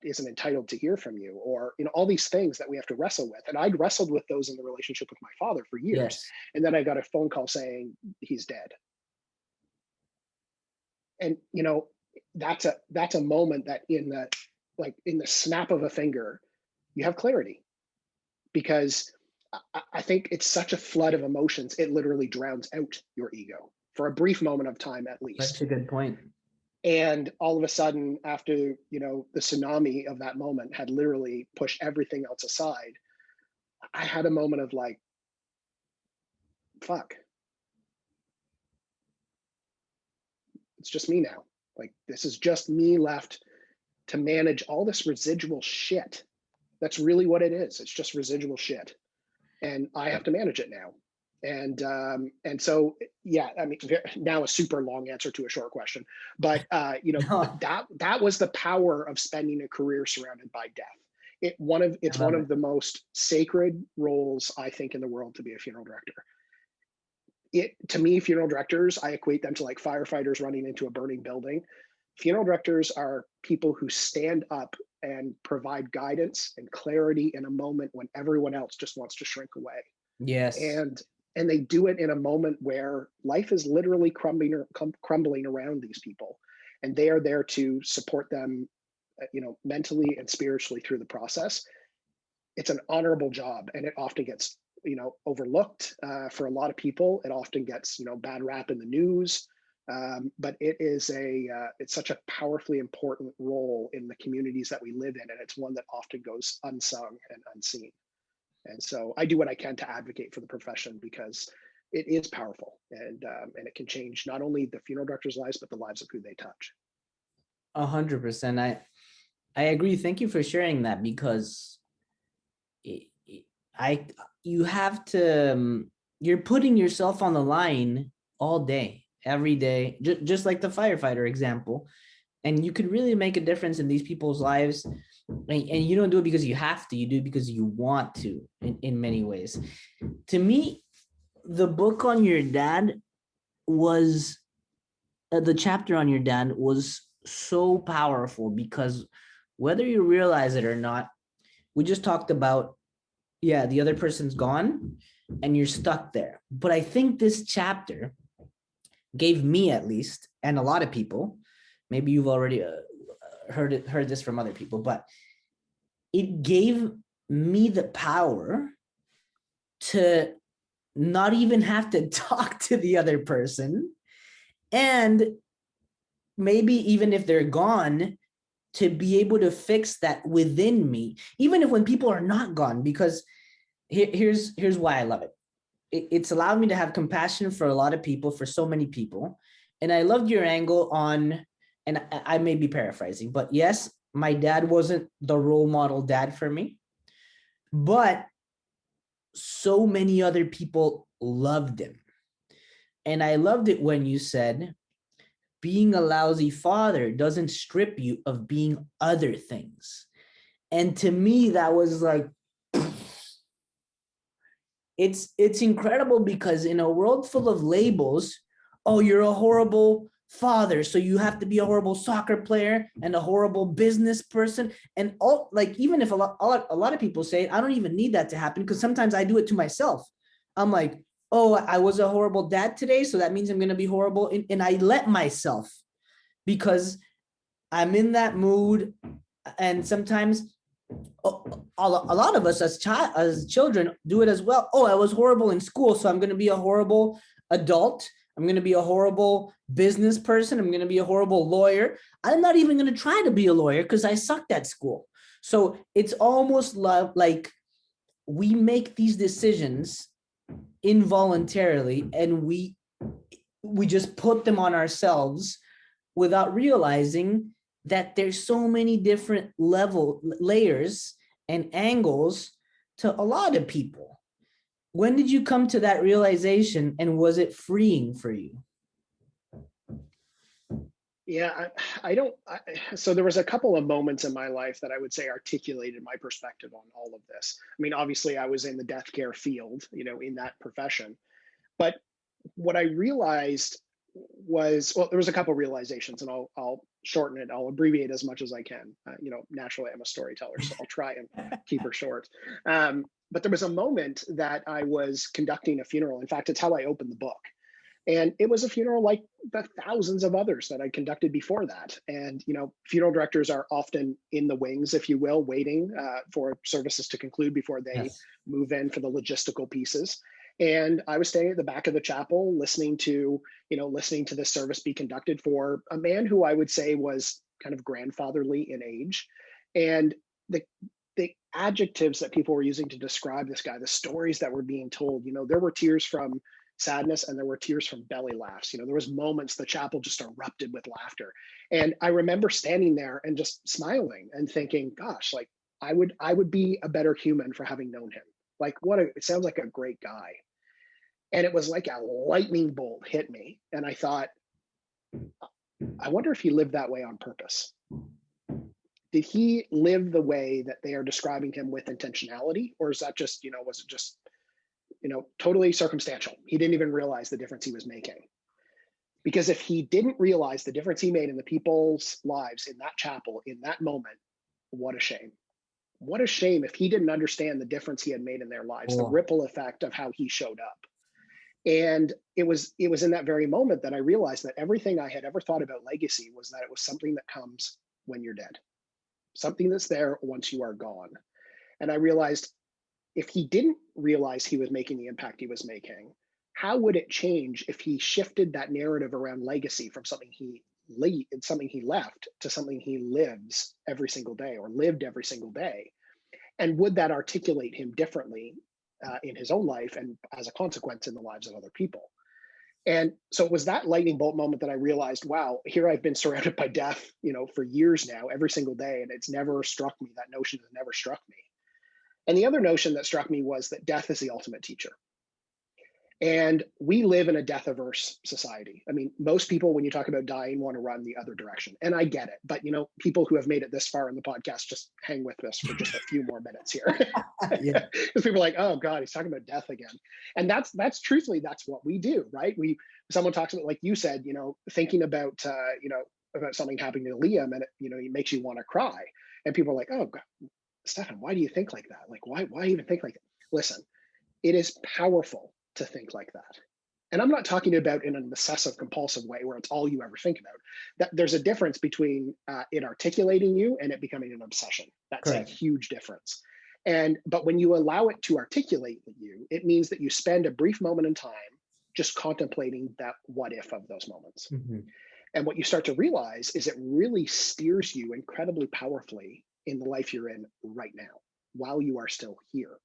isn't entitled to hear from you, or all these things that we have to wrestle with. And I'd wrestled with those in the relationship with my father for years. And then I got a phone call saying he's dead. And that's a moment that in the snap of a finger, you have clarity, because I think it's such a flood of emotions. It literally drowns out your ego for a brief moment of time, at least. That's a good point. And all of a sudden, after, the tsunami of that moment had literally pushed everything else aside, I had a moment of like, fuck, it's just me now. Like, this is just me left to manage all this residual shit. That's really what it is. It's just residual shit. And I have to manage it now. And so, now a super long answer to a short question, but that was the power of spending a career surrounded by death. It's one of the most sacred roles, I think, in the world, to be a funeral director. To me, funeral directors, I equate them to like firefighters running into a burning building. Funeral directors are people who stand up and provide guidance and clarity in a moment when everyone else just wants to shrink away. Yes. And they do it in a moment where life is literally crumbling around these people, and they are there to support them, mentally and spiritually through the process. It's an honorable job, and it often gets overlooked for a lot of people. It often gets bad rap in the news. But it is it's such a powerfully important role in the communities that we live in, and it's one that often goes unsung and unseen. And so I do what I can to advocate for the profession, because it is powerful, and it can change not only the funeral directors' lives, but the lives of who they touch. 100%. I agree. Thank you for sharing that, because you have to, you're putting yourself on the line all day, every day, just like the firefighter example. And you could really make a difference in these people's lives. And you don't do it because you have to, you do it because you want to, in many ways. To me, the book on your dad was, the chapter on your dad was so powerful, because whether you realize it or not, we just talked about, the other person's gone and you're stuck there. But I think this chapter gave me, at least, and a lot of people, maybe you've already heard this from other people, but it gave me the power to not even have to talk to the other person, and maybe even if they're gone, to be able to fix that within me, even if when people are not gone. Because here's why I love it. It's allowed me to have compassion for a lot of people, for so many people. And I loved your angle on, and I may be paraphrasing, but yes, my dad wasn't the role model dad for me, but so many other people loved him. And I loved it when you said, being a lousy father doesn't strip you of being other things. And to me, that was like, it's incredible because in a world full of labels, oh, you're a horrible father, so you have to be a horrible soccer player and a horrible business person. And all, like, even if a lot of people say it, I don't even need that to happen, because sometimes I do it to myself. I'm like, oh, I was a horrible dad today, so that means I'm going to be horrible. And I let myself, because I'm in that mood. And sometimes a lot of us as children do it as well. Oh, I was horrible in school, so I'm going to be a horrible adult. I'm going to be a horrible business person. I'm going to be a horrible lawyer. I'm not even going to try to be a lawyer because I sucked at school. So it's almost like we make these decisions involuntarily, and we just put them on ourselves without realizing that there's so many different layers and angles to a lot of people. When did you come to that realization, and was it freeing for you? Yeah, so there was a couple of moments in my life that I would say articulated my perspective on all of this. I mean, obviously I was in the death care field, in that profession. But what I realized was, well, there was a couple of realizations, and I'll shorten it. I'll abbreviate as much as I can. Naturally, I'm a storyteller, so I'll try and keep her short. But there was a moment that I was conducting a funeral. In fact, it's how I opened the book. And it was a funeral like the thousands of others that I conducted before that. And, funeral directors are often in the wings, if you will, waiting for services to conclude before they move in for the logistical pieces. And I was standing at the back of the chapel, listening to this service be conducted for a man who I would say was kind of grandfatherly in age. And the adjectives that people were using to describe this guy, the stories that were being told, there were tears from sadness and there were tears from belly laughs. There was moments the chapel just erupted with laughter. And I remember standing there and just smiling and thinking, gosh, like I would be a better human for having known him. Like it sounds like a great guy. And it was like a lightning bolt hit me. And I thought, I wonder if he lived that way on purpose. Did he live the way that they are describing him with intentionality? Or is that just, was it just, totally circumstantial? He didn't even realize the difference he was making. Because if he didn't realize the difference he made in the people's lives in that chapel, in that moment, what a shame. What a shame if he didn't understand the difference he had made in their lives, the ripple effect of how he showed up. And it was in that very moment that I realized that everything I had ever thought about legacy was that it was something that comes when you're dead, something that's there once you are gone. And I realized if he didn't realize he was making the impact he was making, how would it change if he shifted that narrative around legacy from something he left to something he lives every single day, or lived every single day? And would that articulate him differently in his own life, and as a consequence in the lives of other people? And so it was that lightning bolt moment that I realized, wow, here I've been surrounded by death, for years now, every single day. And it's never struck me. That notion has never struck me. And the other notion that struck me was that death is the ultimate teacher. And we live in a death-averse society. I mean, most people, when you talk about dying, want to run the other direction. And I get it. But, people who have made it this far in the podcast, just hang with us for just a few more minutes here. Because people are like, oh, God, he's talking about death again. And that's truthfully, that's what we do, right? Someone talks about, like you said, thinking about, about something happening to Liam, and it makes you want to cry. And people are like, oh, God, Stephan, why do you think like that? Like, why even think like that? Listen, it is powerful to think like that. And I'm not talking about in an obsessive compulsive way where it's all you ever think about. That there's a difference between it articulating you and it becoming an obsession. That's Correct. A huge difference. But when you allow it to articulate you, it means that you spend a brief moment in time just contemplating that what if of those moments. Mm-hmm. And what you start to realize is it really steers you incredibly powerfully in the life you're in right now, while you are still here.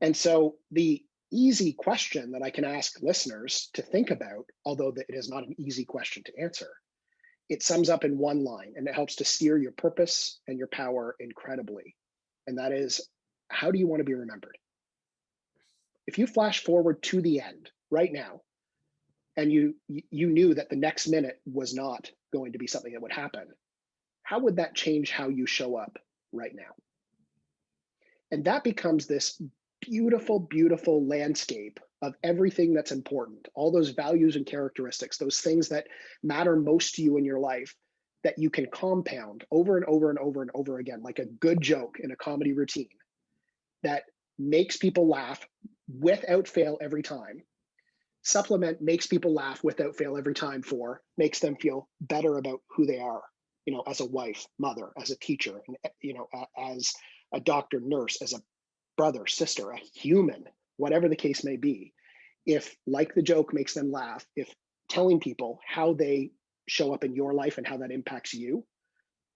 And so the easy question that I can ask listeners to think about, although it is not an easy question to answer, it sums up in one line, and it helps to steer your purpose and your power incredibly. And that is, how do you want to be remembered? If you flash forward to the end right now, and you knew that the next minute was not going to be something that would happen, how would that change how you show up right now? And that becomes this beautiful, beautiful landscape of everything that's important, all those values and characteristics, those things that matter most to you in your life that you can compound over and over and over and over again, like a good joke in a comedy routine that makes people laugh without fail every time. Supplement makes people laugh without fail every time for, makes them feel better about who they are, as a wife, mother, as a teacher, and, as a doctor, nurse, as a brother, sister, a human, whatever the case may be. If, like the joke, makes them laugh, if telling people how they show up in your life and how that impacts you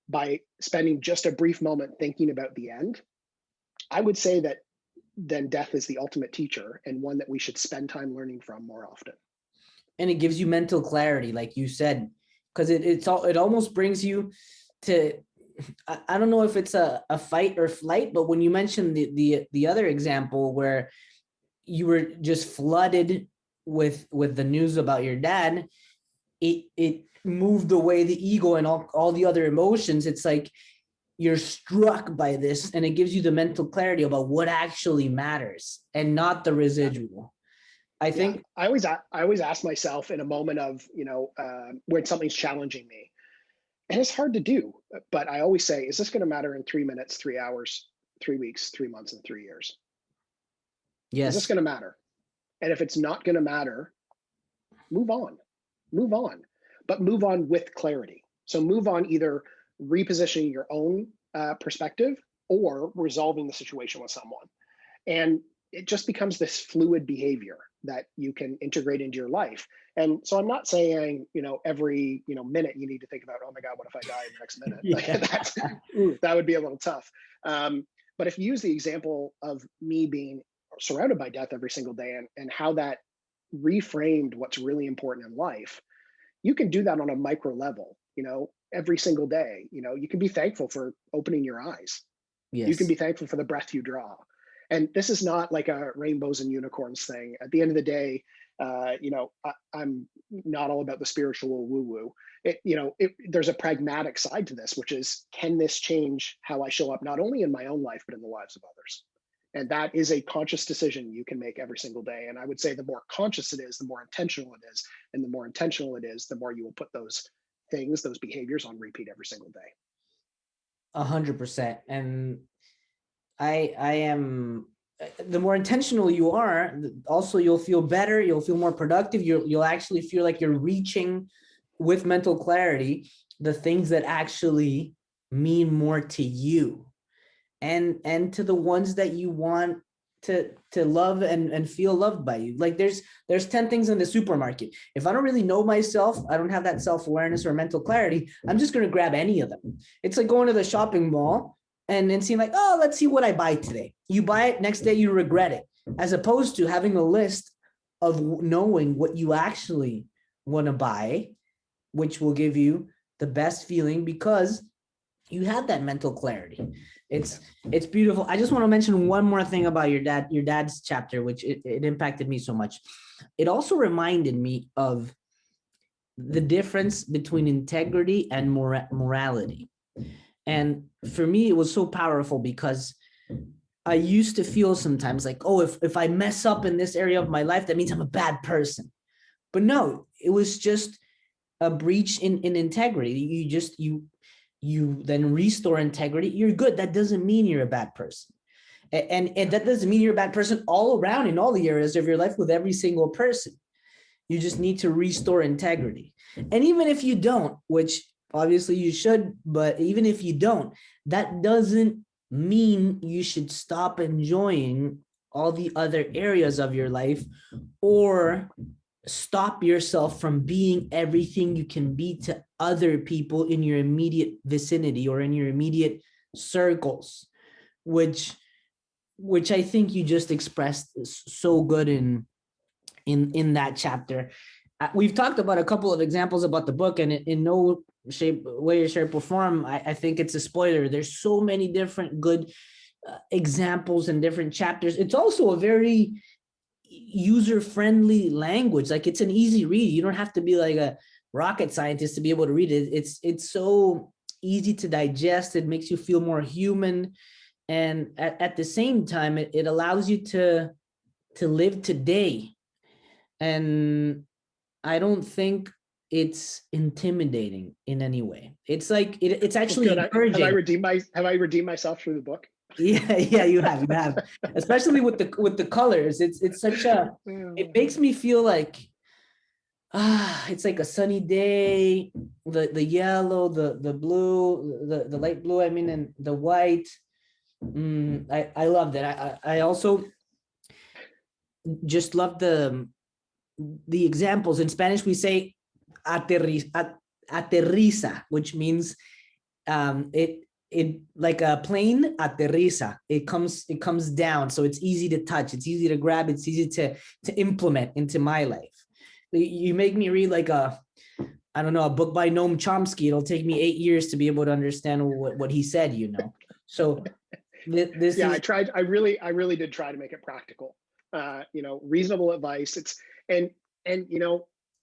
by spending just a brief moment thinking about the end, I would say that then death is the ultimate teacher and one that we should spend time learning from more often. And it gives you mental clarity, like you said, because it almost brings you to, I don't know if it's a fight or flight, but when you mentioned the other example where you were just flooded with the news about your dad, it moved away the ego and all the other emotions. It's like you're struck by this, and it gives you the mental clarity about what actually matters and not the residual. I think I always ask myself in a moment of, when something's challenging me, and it's hard to do, but I always say, is this going to matter in 3 minutes, 3 hours, 3 weeks, 3 months, and 3 years? Yes. Is this going to matter? And if it's not going to matter, move on, but move on with clarity. So move on, either repositioning your own perspective or resolving the situation with someone. And it just becomes this fluid behavior that you can integrate into your life. And so I'm not saying, every, minute you need to think about, oh my God, what if I die in the next minute? Yeah. That would be a little tough. But if you use the example of me being surrounded by death every single day and how that reframed what's really important in life, you can do that on a micro level, every single day. You can be thankful for opening your eyes. Yes. You can be thankful for the breath you draw. And this is not like a rainbows and unicorns thing. At the end of the day, I'm not all about the spiritual woo-woo. There's a pragmatic side to this, which is, can this change how I show up, not only in my own life, but in the lives of others? And that is a conscious decision you can make every single day. And I would say the more conscious it is, the more intentional it is. And the more intentional it is, the more you will put those things, those behaviors on repeat every single day. 100%. And I am, the more intentional you are, also you'll feel better, you'll feel more productive, you'll actually feel like you're reaching with mental clarity the things that actually mean more to you and to the ones that you want to love and feel loved by you. Like there's 10 things in the supermarket. If I don't really know myself, I don't have that self-awareness or mental clarity, I'm just going to grab any of them. It's like going to the shopping mall and then seeing like, oh, let's see what I buy today. You buy it, next day you regret it, as opposed to having a list of knowing what you actually want to buy, which will give you the best feeling because you have that mental clarity. It's beautiful. I just want to mention one more thing about your dad's chapter, which it impacted me so much. It also reminded me of the difference between integrity and morality. And for me, it was so powerful because I used to feel sometimes like, oh, if I mess up in this area of my life, that means I'm a bad person. But no, it was just a breach in integrity. You then restore integrity. You're good. That doesn't mean you're a bad person. And that doesn't mean you're a bad person all around in all the areas of your life with every single person. You just need to restore integrity. And even if you don't, which obviously you should, but even if you don't, that doesn't mean you should stop enjoying all the other areas of your life or stop yourself from being everything you can be to other people in your immediate vicinity or in your immediate circles, which I think you just expressed so good in that chapter. We've talked about a couple of examples about the book, and in no way, shape, or form, I think it's a spoiler. There's so many different good examples and different chapters. It's also a very user-friendly language. Like it's an easy read. You don't have to be like a rocket scientist to be able to read it. It's so easy to digest. It makes you feel more human. And at the same time, it allows you to live today. And I don't think it's intimidating in any way. It's like it's Well, actually good. encouraging. Have I redeemed myself through the book? Yeah, yeah, you have, especially with the colors. It's such a. It makes me feel like it's like a sunny day. The yellow, the blue, the light blue. I mean, and the white. I love that. I also just love the examples. In Spanish we say aterriza, which means it like a plane aterriza. It comes down, so it's easy to touch, it's easy to grab, it's easy to implement into my life. You make me read like I don't know, a book by Noam Chomsky. It'll take me 8 years to be able to understand what he said, So this Yeah, is I tried. I really did try to make it practical. Reasonable advice. And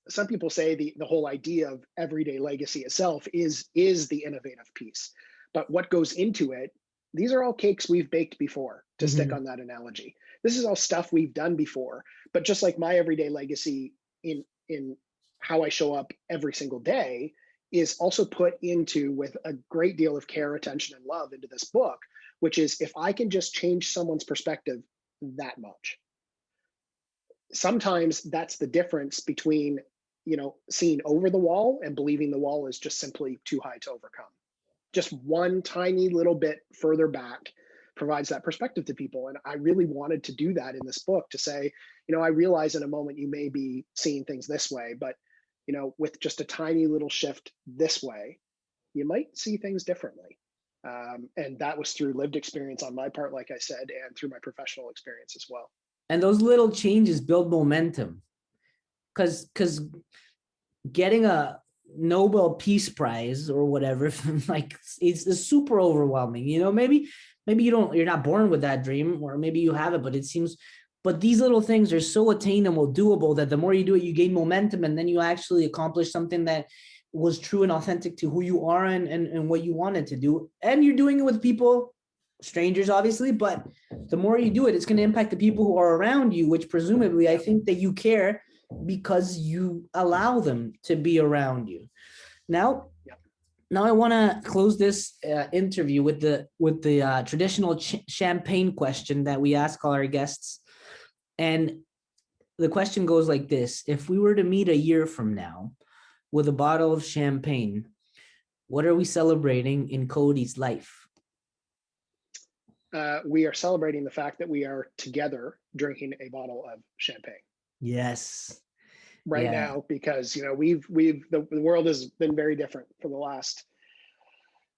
some people say the whole idea of everyday legacy itself is the innovative piece. But what goes into it, these are all cakes we've baked before, to stick on that analogy. This is all stuff we've done before. But just like my everyday legacy in how I show up every single day is also put into, with a great deal of care, attention, and love, into this book, which is, if I can just change someone's perspective that much. Sometimes that's the difference between, seeing over the wall and believing the wall is just simply too high to overcome. Just one tiny little bit further back provides that perspective to people. And I really wanted to do that in this book, to say, I realize in a moment you may be seeing things this way, but, with just a tiny little shift this way, you might see things differently. And that was through lived experience on my part, like I said, and through my professional experience as well. And those little changes build momentum, because getting a Nobel Peace Prize or whatever, like it's super overwhelming. Maybe you're not born with that dream, or maybe you have it, but these little things are so attainable, doable, that the more you do it, you gain momentum, and then you actually accomplish something that was true and authentic to who you are and what you wanted to do. And you're doing it with people, strangers, obviously, but the more you do it, it's going to impact the people who are around you, which presumably I think that you care because you allow them to be around you. Now I want to close this interview with the traditional champagne question that we ask all our guests. And the question goes like this: if we were to meet a year from now with a bottle of champagne, what are we celebrating in Codi's life? We are celebrating the fact that we are together drinking a bottle of champagne. Yes. Right now, because the world has been very different for the last,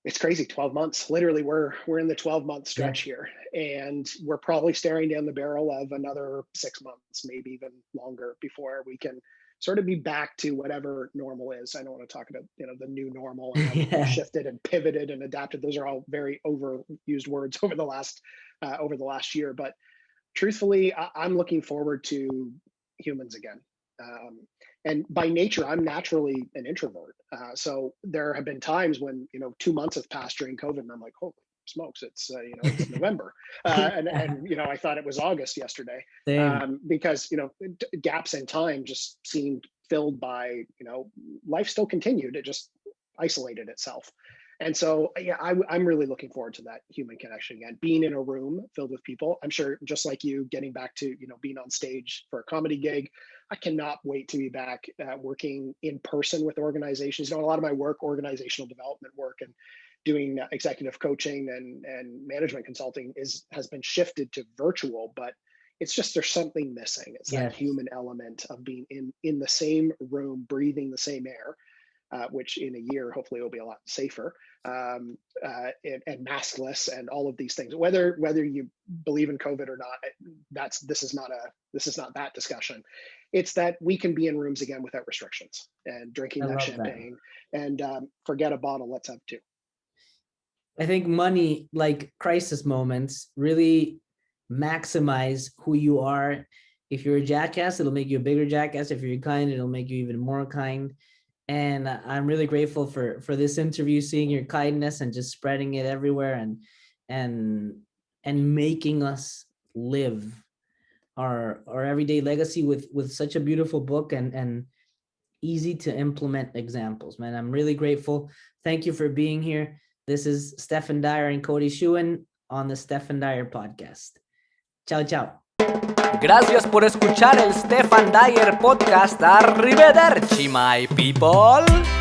it's crazy, 12 months. Literally, we're in the 12-month stretch here, and we're probably staring down the barrel of another 6 months, maybe even longer, before we can sort of be back to whatever normal is. I don't want to talk about the new normal and how we've shifted and pivoted and adapted. Those are all very overused words over the last year. But truthfully, I'm looking forward to humans again. And by nature, I'm naturally an introvert. So there have been times when 2 months have passed during COVID, and I'm like, holy smokes, it's it's November, and I thought it was August yesterday, because gaps in time just seemed filled by life still continued. It just isolated itself. And so, I'm really looking forward to that human connection again, being in a room filled with people. I'm sure, just like you, getting back to, being on stage for a comedy gig. I cannot wait to be back working in person with organizations. A lot of my work, organizational development work, and doing executive coaching and management consulting has been shifted to virtual, but it's just, there's something missing. It's that human element of being in the same room, breathing the same air. Which in a year, hopefully, will be a lot safer, and maskless, and all of these things. Whether you believe in COVID or not, this is not that discussion. It's that we can be in rooms again without restrictions and drinking that champagne, and forget a bottle. Let's have two. I think money, like crisis moments, really maximize who you are. If you're a jackass, it'll make you a bigger jackass. If you're kind, it'll make you even more kind. And I'm really grateful for this interview, seeing your kindness and just spreading it everywhere. And and making us live our everyday legacy with such a beautiful book and easy to implement examples, man. I'm really grateful. Thank you for being here. This is Stephan Dyer and Codi Shewan on the Stephan Dyer Podcast. Ciao, ciao. Gracias por escuchar el Stephan Dyer Podcast. Arrivederci, my people.